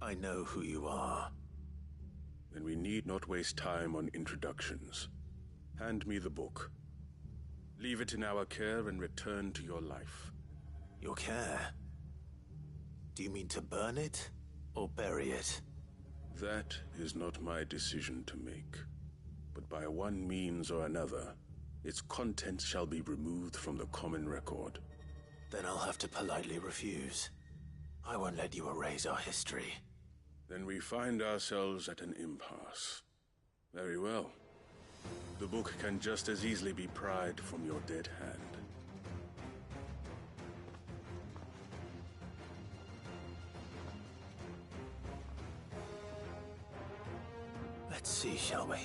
I know who you are. Then we need not waste time on introductions. Hand me the book. Leave it in our care and return to your life. Your care? Do you mean to burn it, or bury it? That is not my decision to make. But by one means or another, its contents shall be removed from the common record. Then I'll have to politely refuse. I won't let you erase our history. Then we find ourselves at an impasse. Very well. The book can just as easily be pried from your dead hand. Let's see, shall we?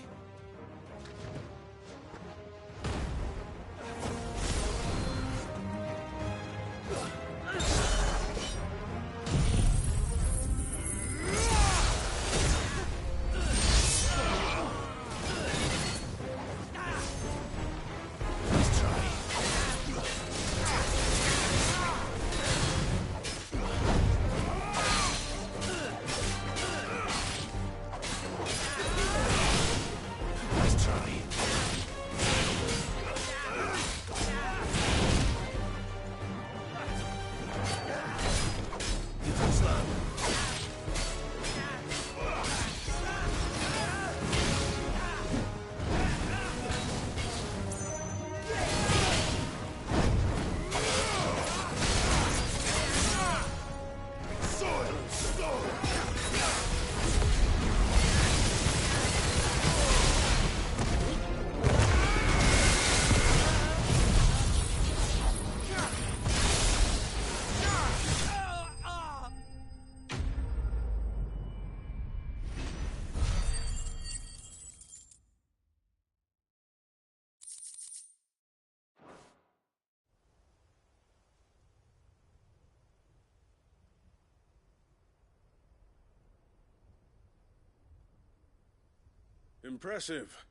Impressive.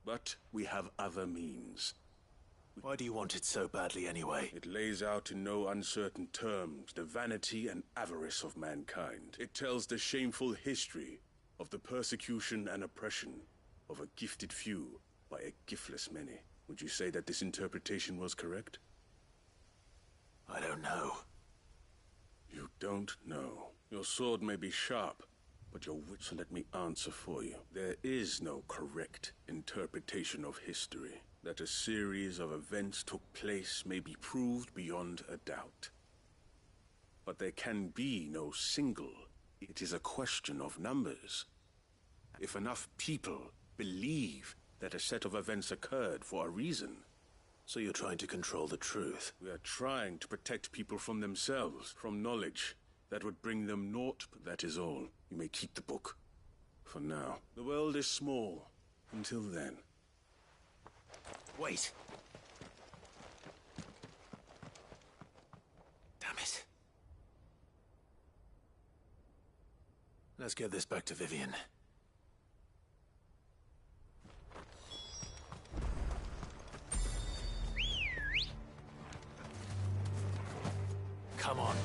But we have other means. Why do you want it so badly anyway? It lays out in no uncertain terms the vanity and avarice of mankind. It tells the shameful history of the persecution and oppression of a gifted few by a giftless many. Would you say that this interpretation was correct? I don't know. You don't know. Your sword may be sharp, but your wits, so let me answer for you. There is no correct interpretation of history. That a series of events took place may be proved beyond a doubt. But there can be no single. It is a question of numbers. If enough people believe that a set of events occurred for a reason. So you're trying to control the truth? We are trying to protect people from themselves, from knowledge that would bring them naught, but that is all. You may keep the book. For now. The world is small. Until then. Wait. Damn it. Let's get this back to Vivian. Come on.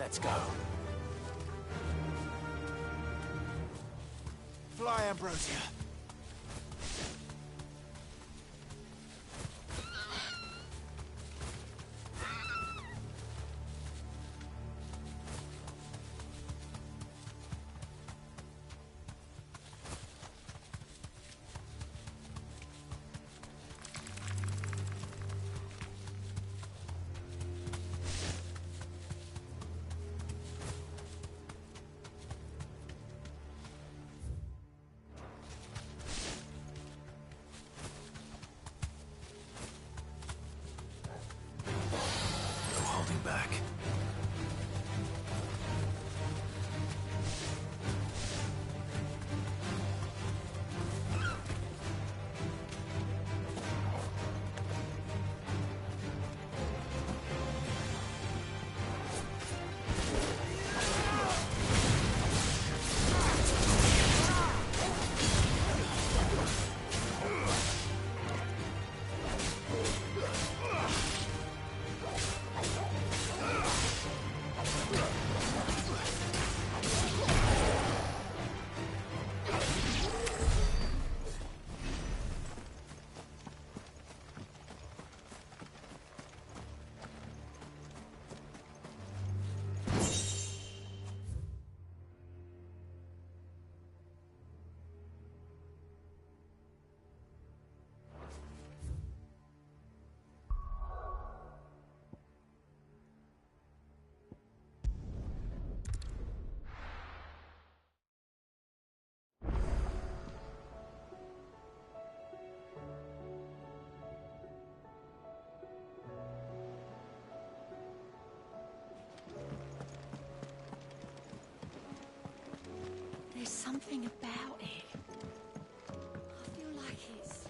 Let's go. Fly, Ambrosia. Back. There's something about it. I feel like it's...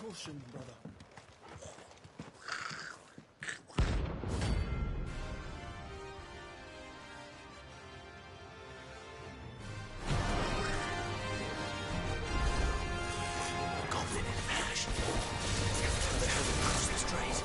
Caution, brother. Goblin in ash. How the hell did we cross the strait?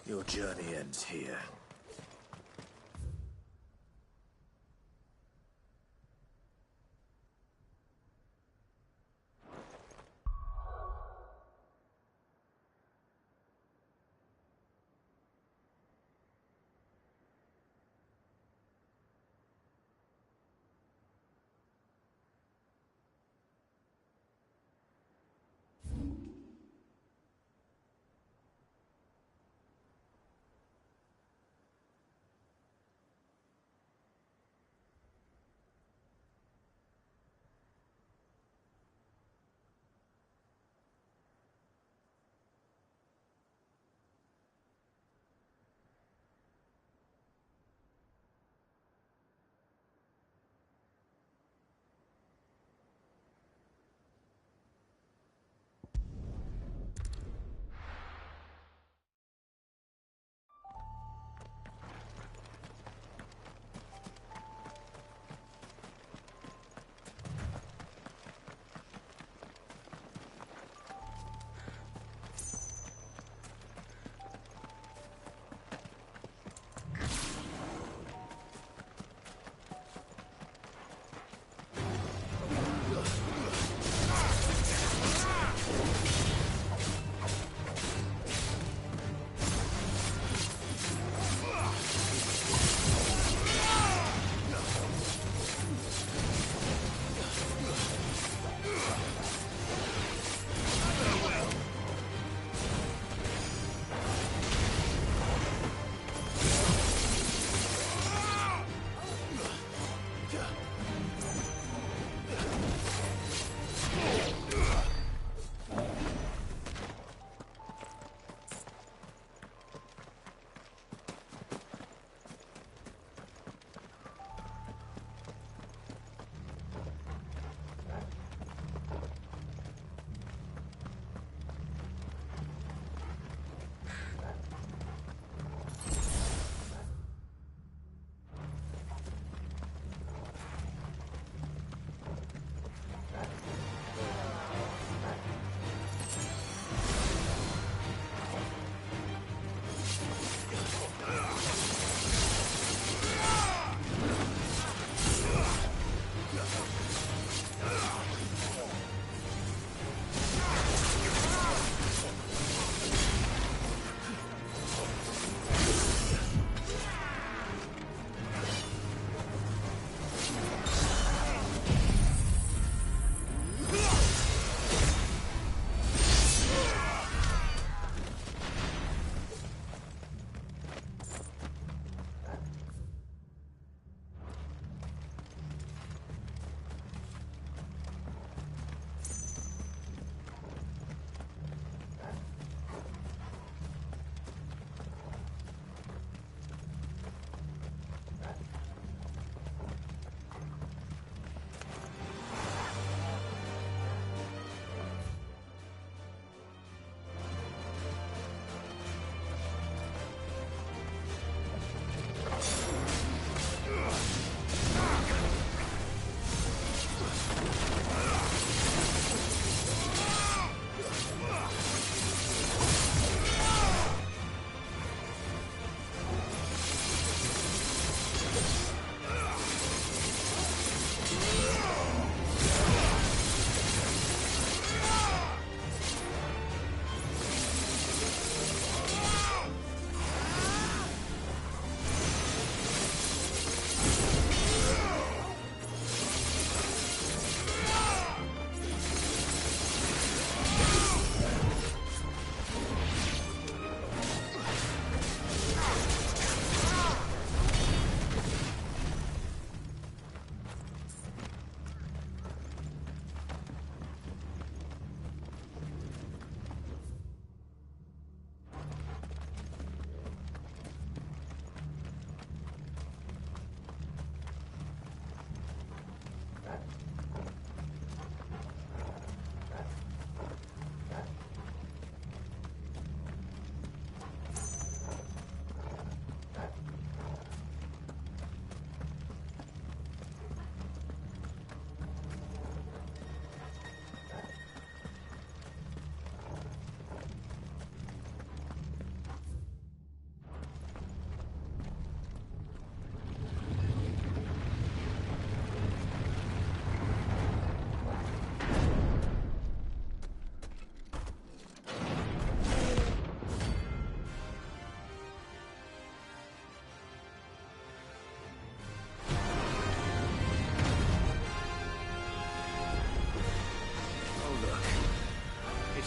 Your journey ends here.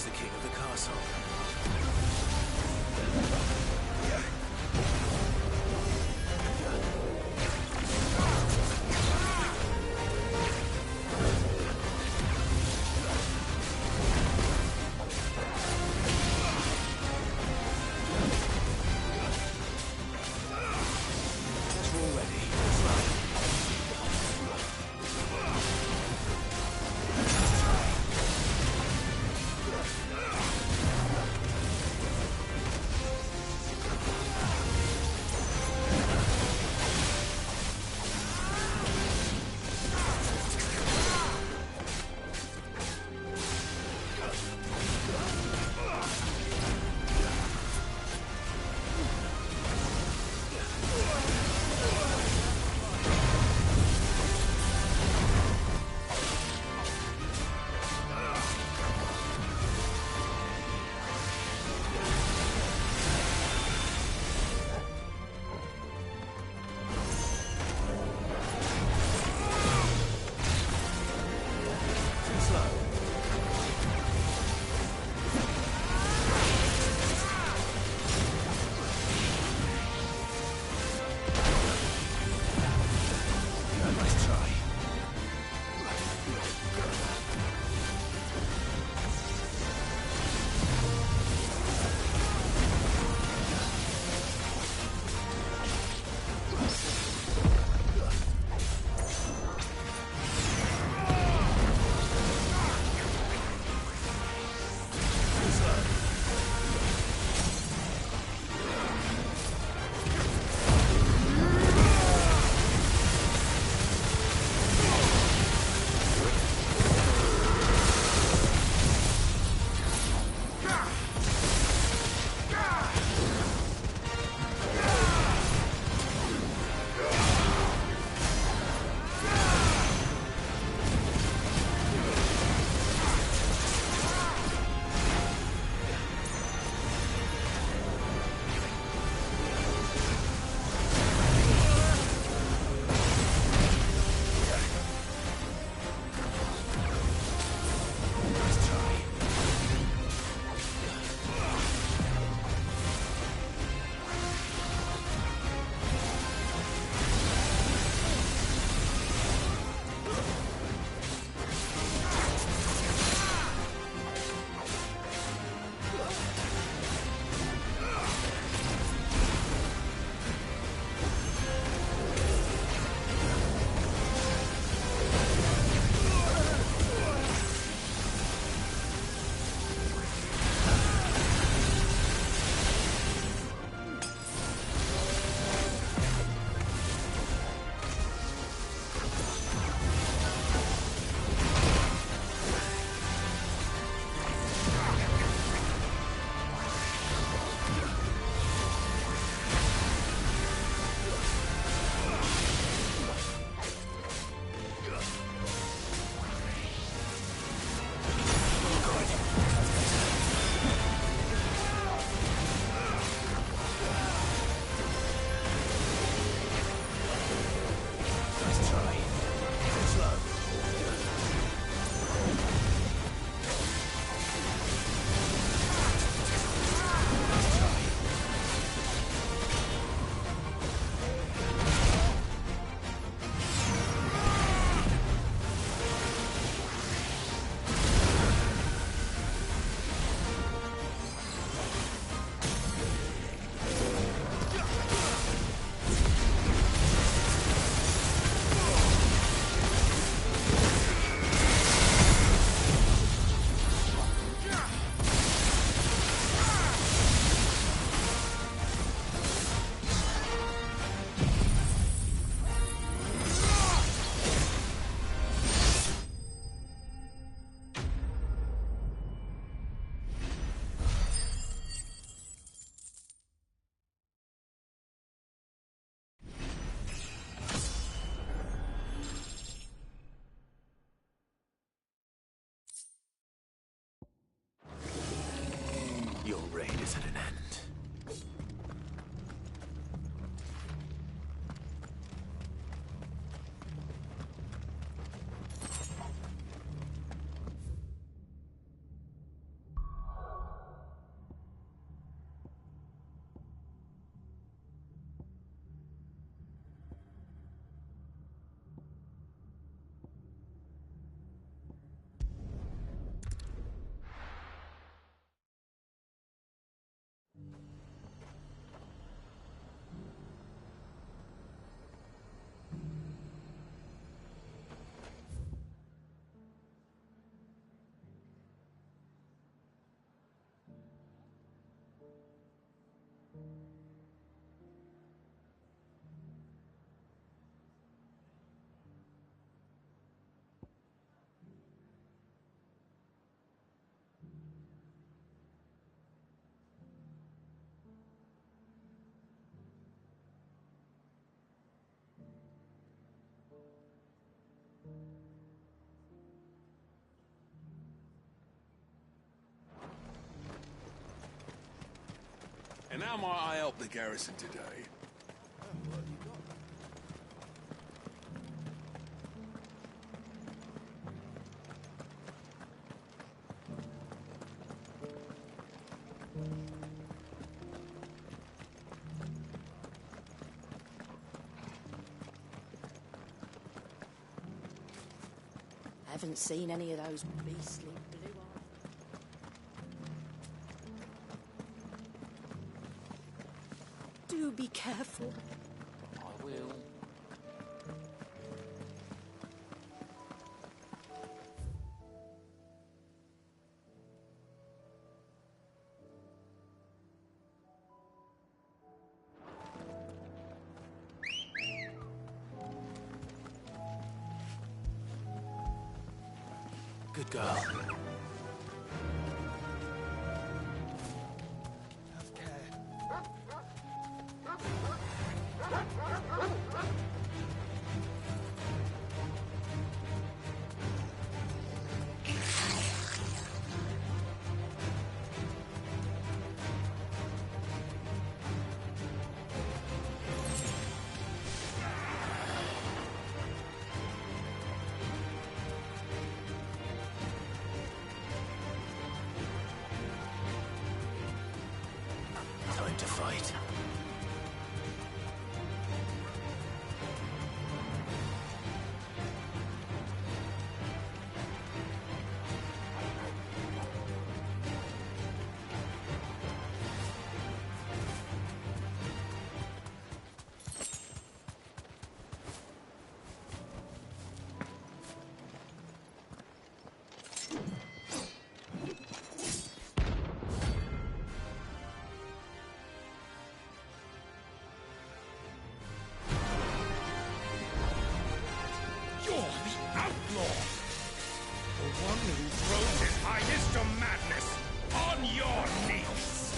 the king of the castle. How might I help the garrison today? I haven't seen any of those beastly blue eyes. Do be careful. I will. Good girl. Time to fight. You're the outlaw! The one who throws his highness to madness! On your knees!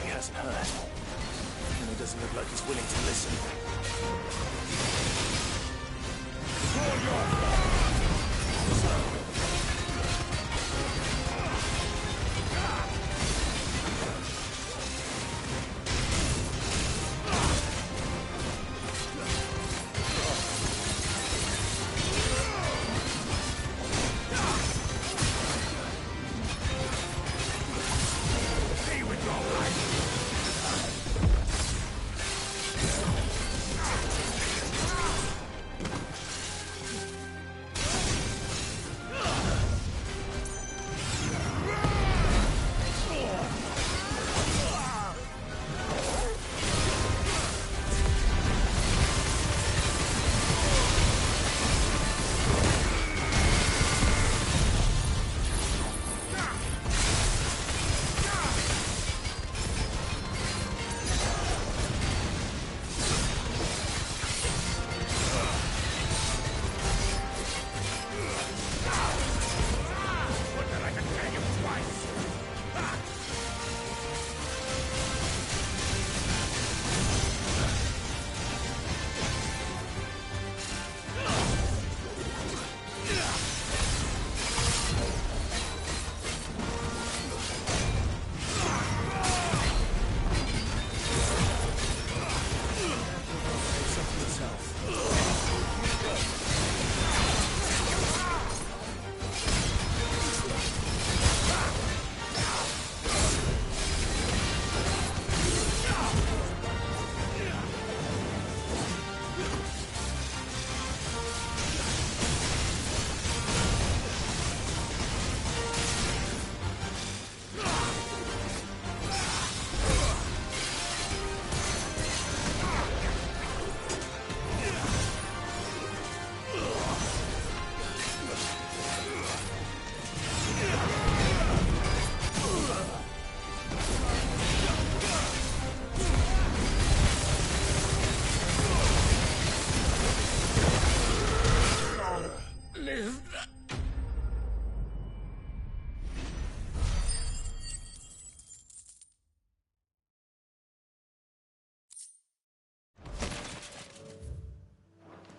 He hasn't heard. And he doesn't look like he's willing to listen. For your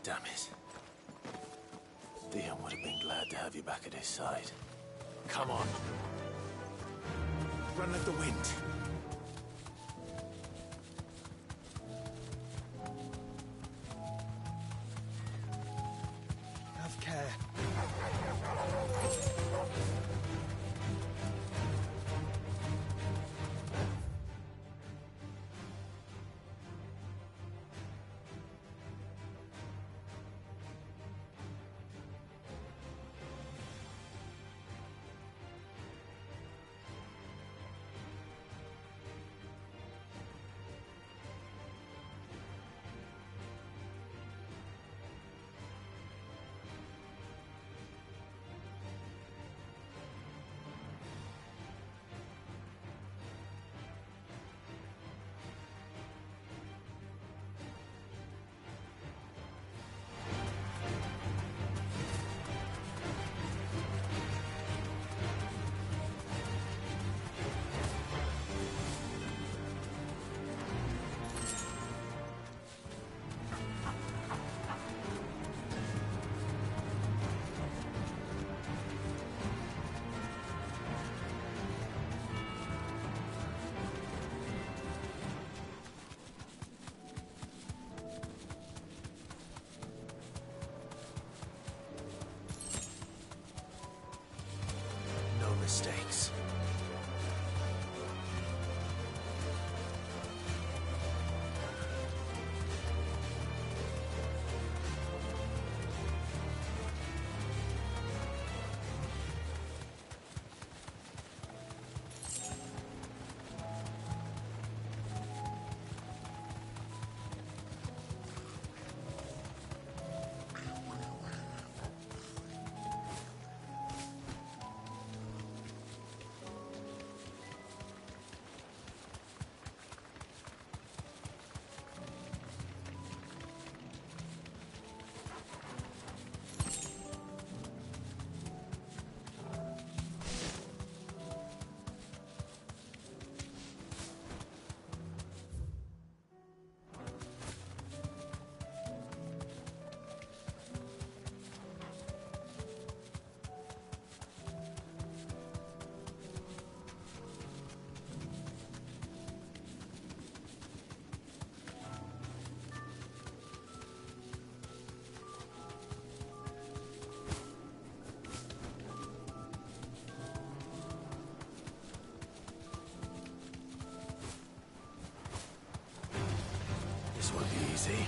Damn it. Theon would have been glad to have you back at his side. Come on. run like the wind. Have care. No mistakes. This won't be easy.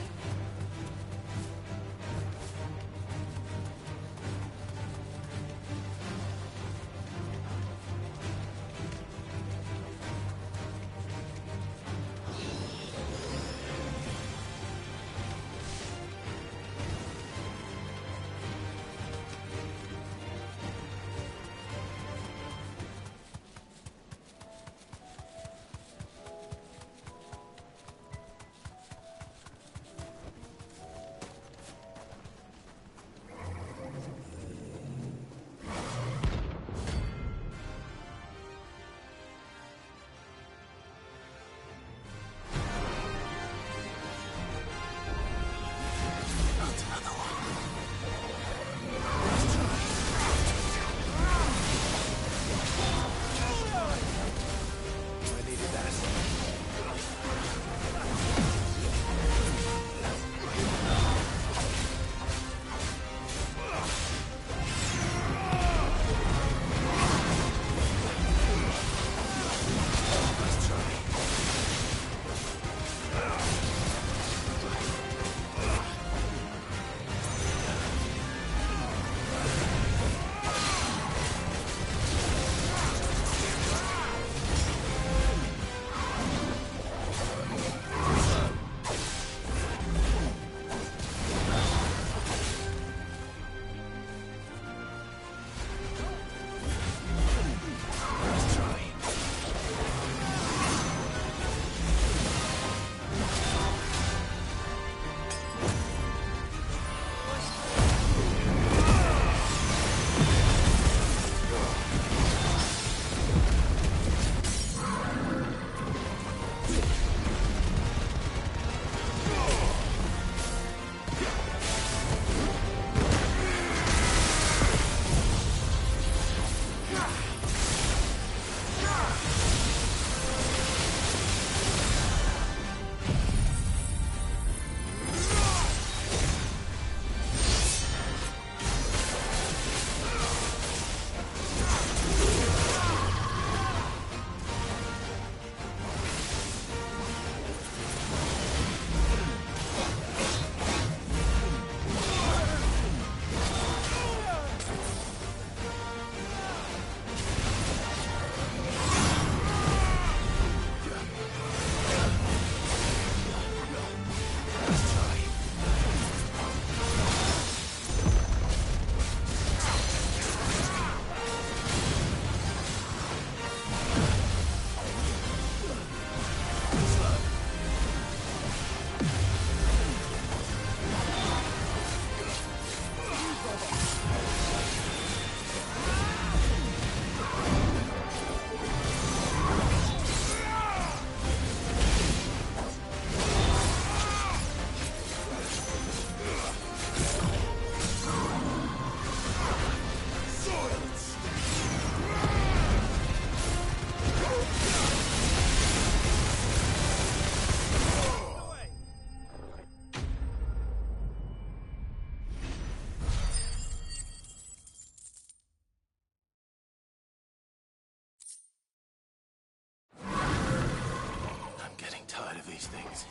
these things.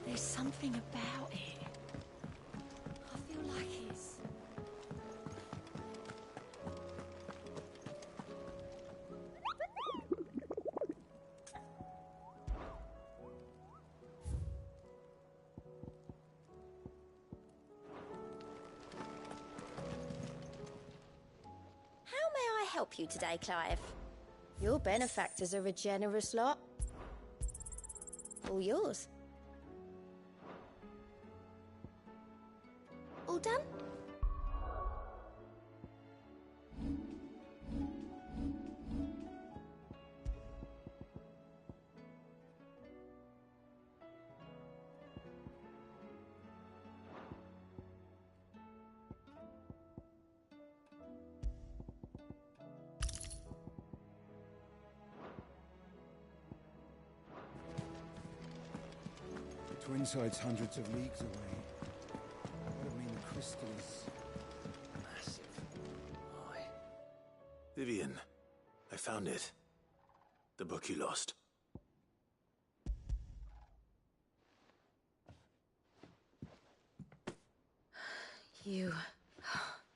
There's something about it. I feel like it's... How may I help you today, Clive? Your benefactors are a generous lot. All yours. All done? The Twin Side's hundreds of leagues away. That would mean the crystal is massive. Why? Vivian, I found it. The book you lost. You...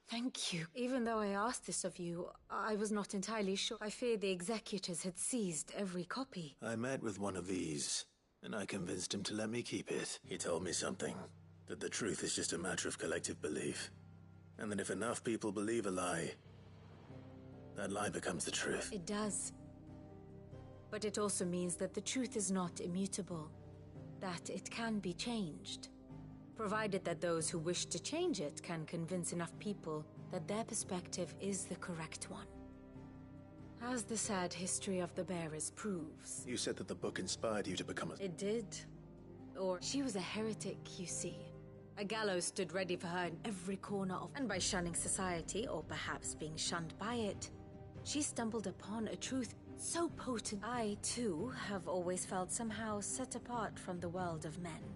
Thank you. Even though I asked this of you, I was not entirely sure. I feared the executors had seized every copy. I met with one of these, and I convinced him to let me keep it. He told me something, that the truth is just a matter of collective belief. And that if enough people believe a lie, that lie becomes the truth. It does. But it also means that the truth is not immutable, that it can be changed. Provided that those who wish to change it can convince enough people that their perspective is the correct one. As the sad history of the Bearers proves. You said that the book inspired you to become a... It did. Or she was a heretic, you see. A gallows stood ready for her in every corner of... And by shunning society, or perhaps being shunned by it, she stumbled upon a truth so potent. I, too, have always felt somehow set apart from the world of men.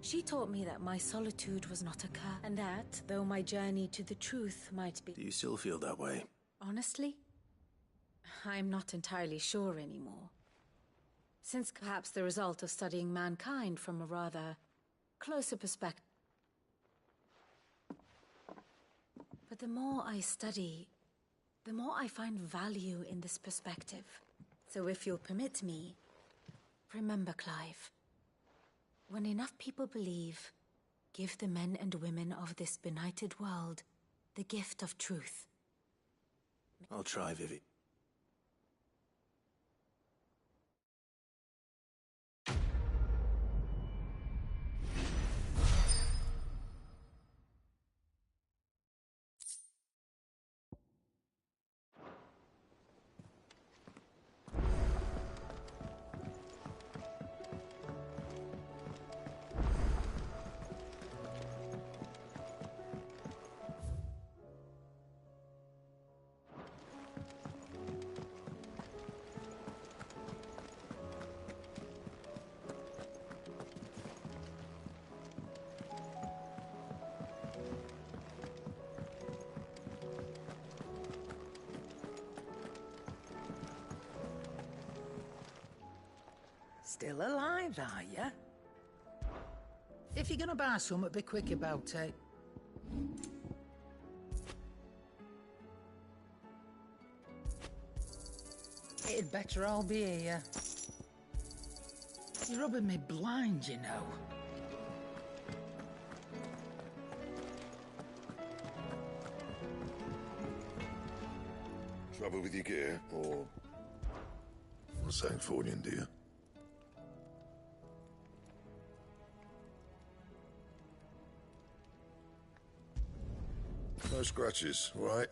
She taught me that my solitude was not a curse, and that, though my journey to the truth might be... Do you still feel that way? Honestly, I'm not entirely sure anymore. Since perhaps the result of studying mankind from a rather closer perspective. But the more I study, the more I find value in this perspective. So if you'll permit me, remember, Clive. When enough people believe, give the men and women of this benighted world the gift of truth. I'll try, Vivi. Still alive, are ya? If you're gonna buy something, be quick about it. It'd better all be here. You're rubbing me blind, you know. Trouble with your gear, or... I'm saying Fornian, do you? No scratches, right?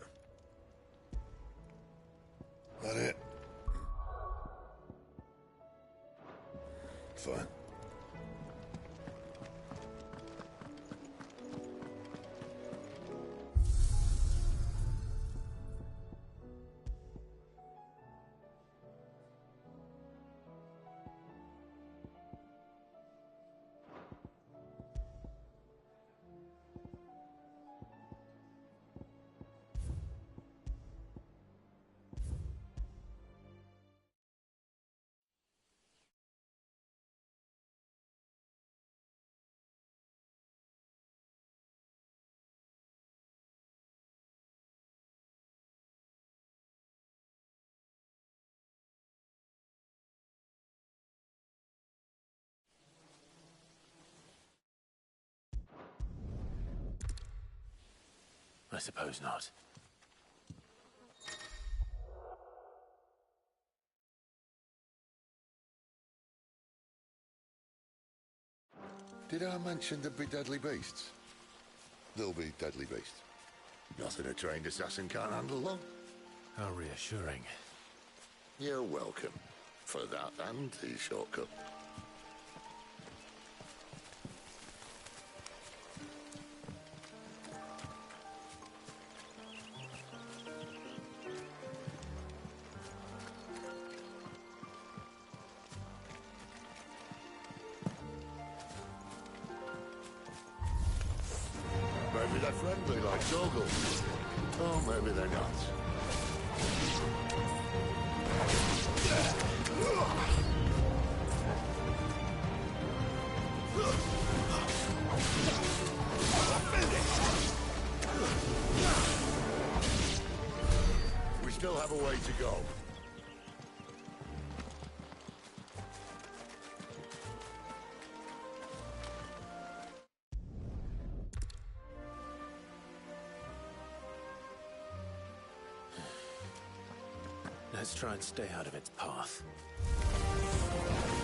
That it? fine. I suppose not. Did I mention there'd be deadly beasts? There'll be deadly beasts. Nothing a trained assassin can't handle, though. How reassuring. You're welcome. For that and the shortcut. Maybe they're friendly like Torgal. Oh, maybe they're not. We still have a way to go. Let's try and stay out of its path.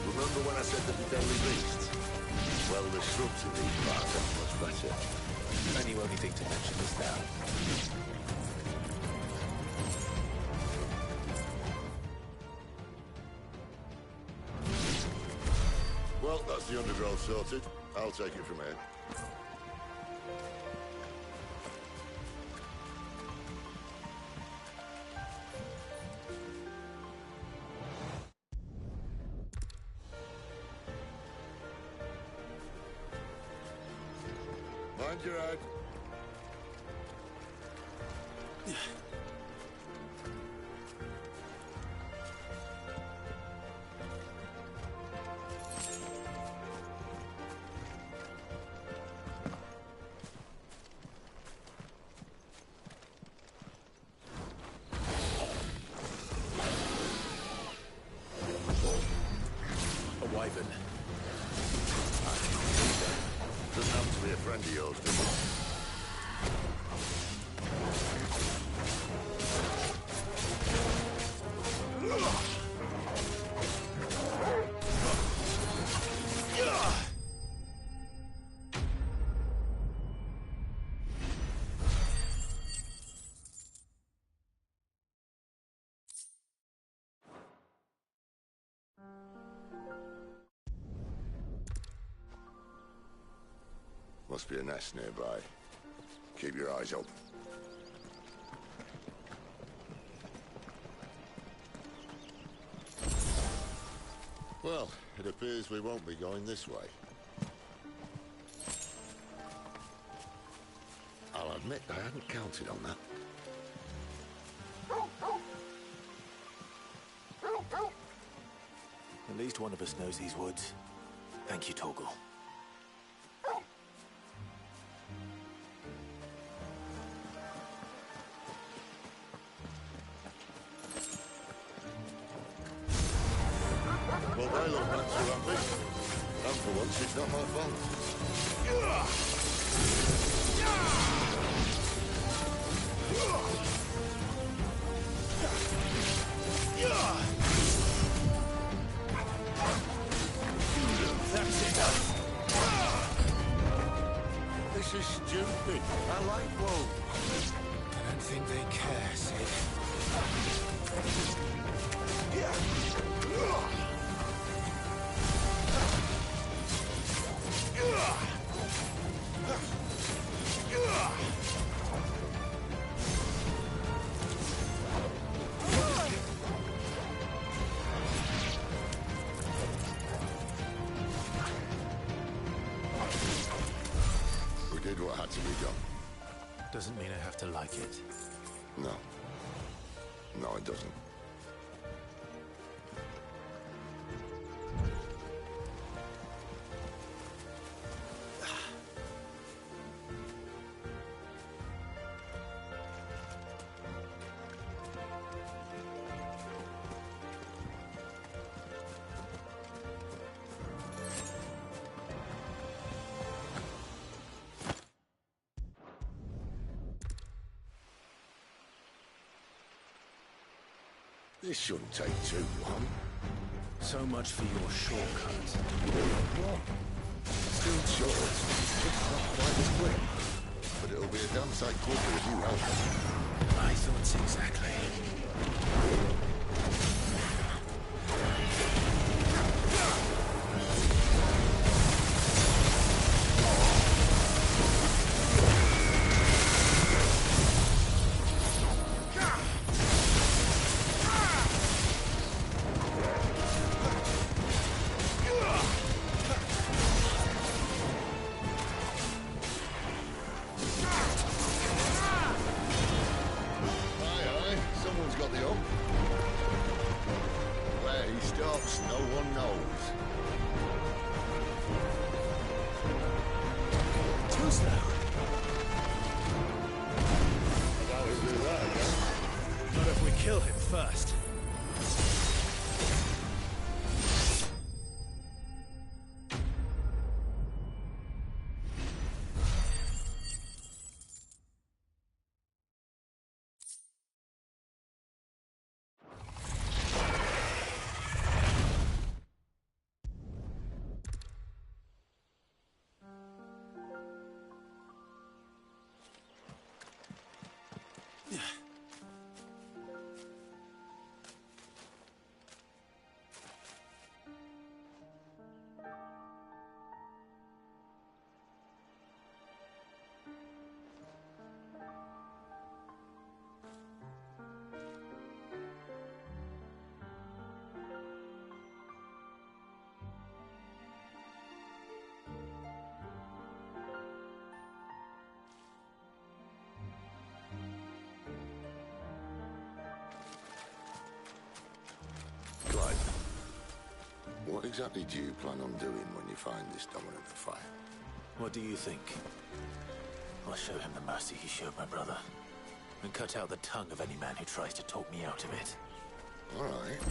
Remember when I said there'd be deadly beasts? Well, the shrubs in these parts are much better. And you only think to mention this now. Well, that's the undergrowth sorted. I'll take it from here. Mind your head. A wyvern. Doesn't have to be a friend of yours, does it? Must be a nest nearby. Keep your eyes open. Well, it appears we won't be going this way. I'll admit I hadn't counted on that. At least one of us knows these woods. Thank you, Torgal. Well, they look not too happy. And for once, it's not my fault. That's it. This is stupid. I like wolves. I don't think they care, Sid. did what had to be done. Doesn't mean I have to like it. No. No, it doesn't. This shouldn't take too long. So much for your shortcut. What? Still short. Just not quite as quick. But it'll be a damn sight quicker if you help. My thoughts exactly. Kill him first. What exactly do you plan on doing when you find this dominant of fire? What do you think? I'll show him the mercy he showed my brother, and cut out the tongue of any man who tries to talk me out of it. All right.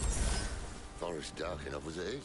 Forest dark enough as it is.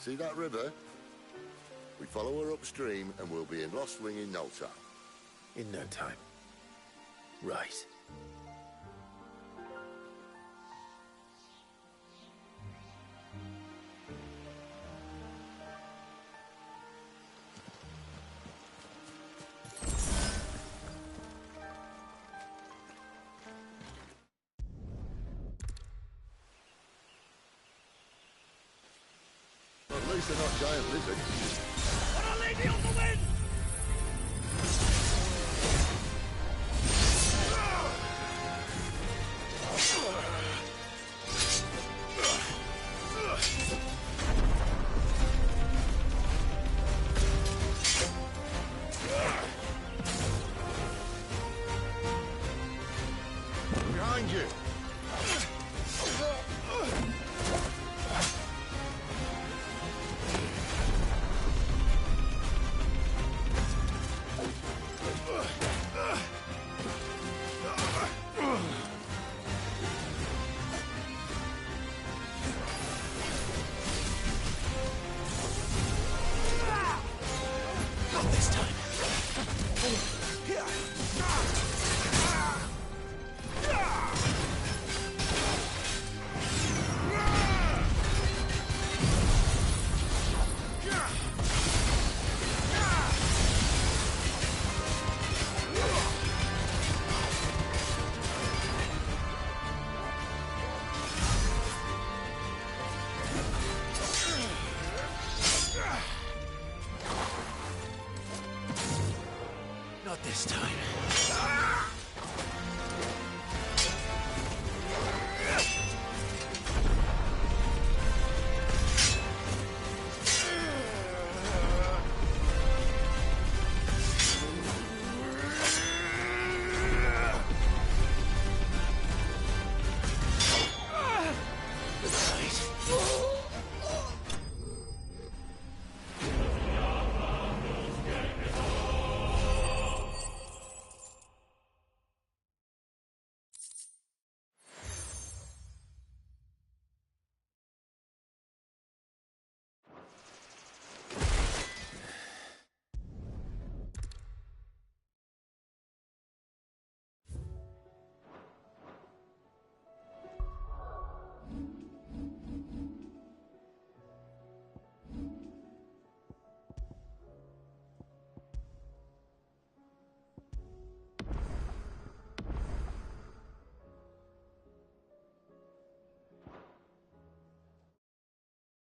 See that river? We follow her upstream and we'll be in Lostwing in no time. In no time. Right. least they're not giant lizards. What a lady on the wind! Behind you!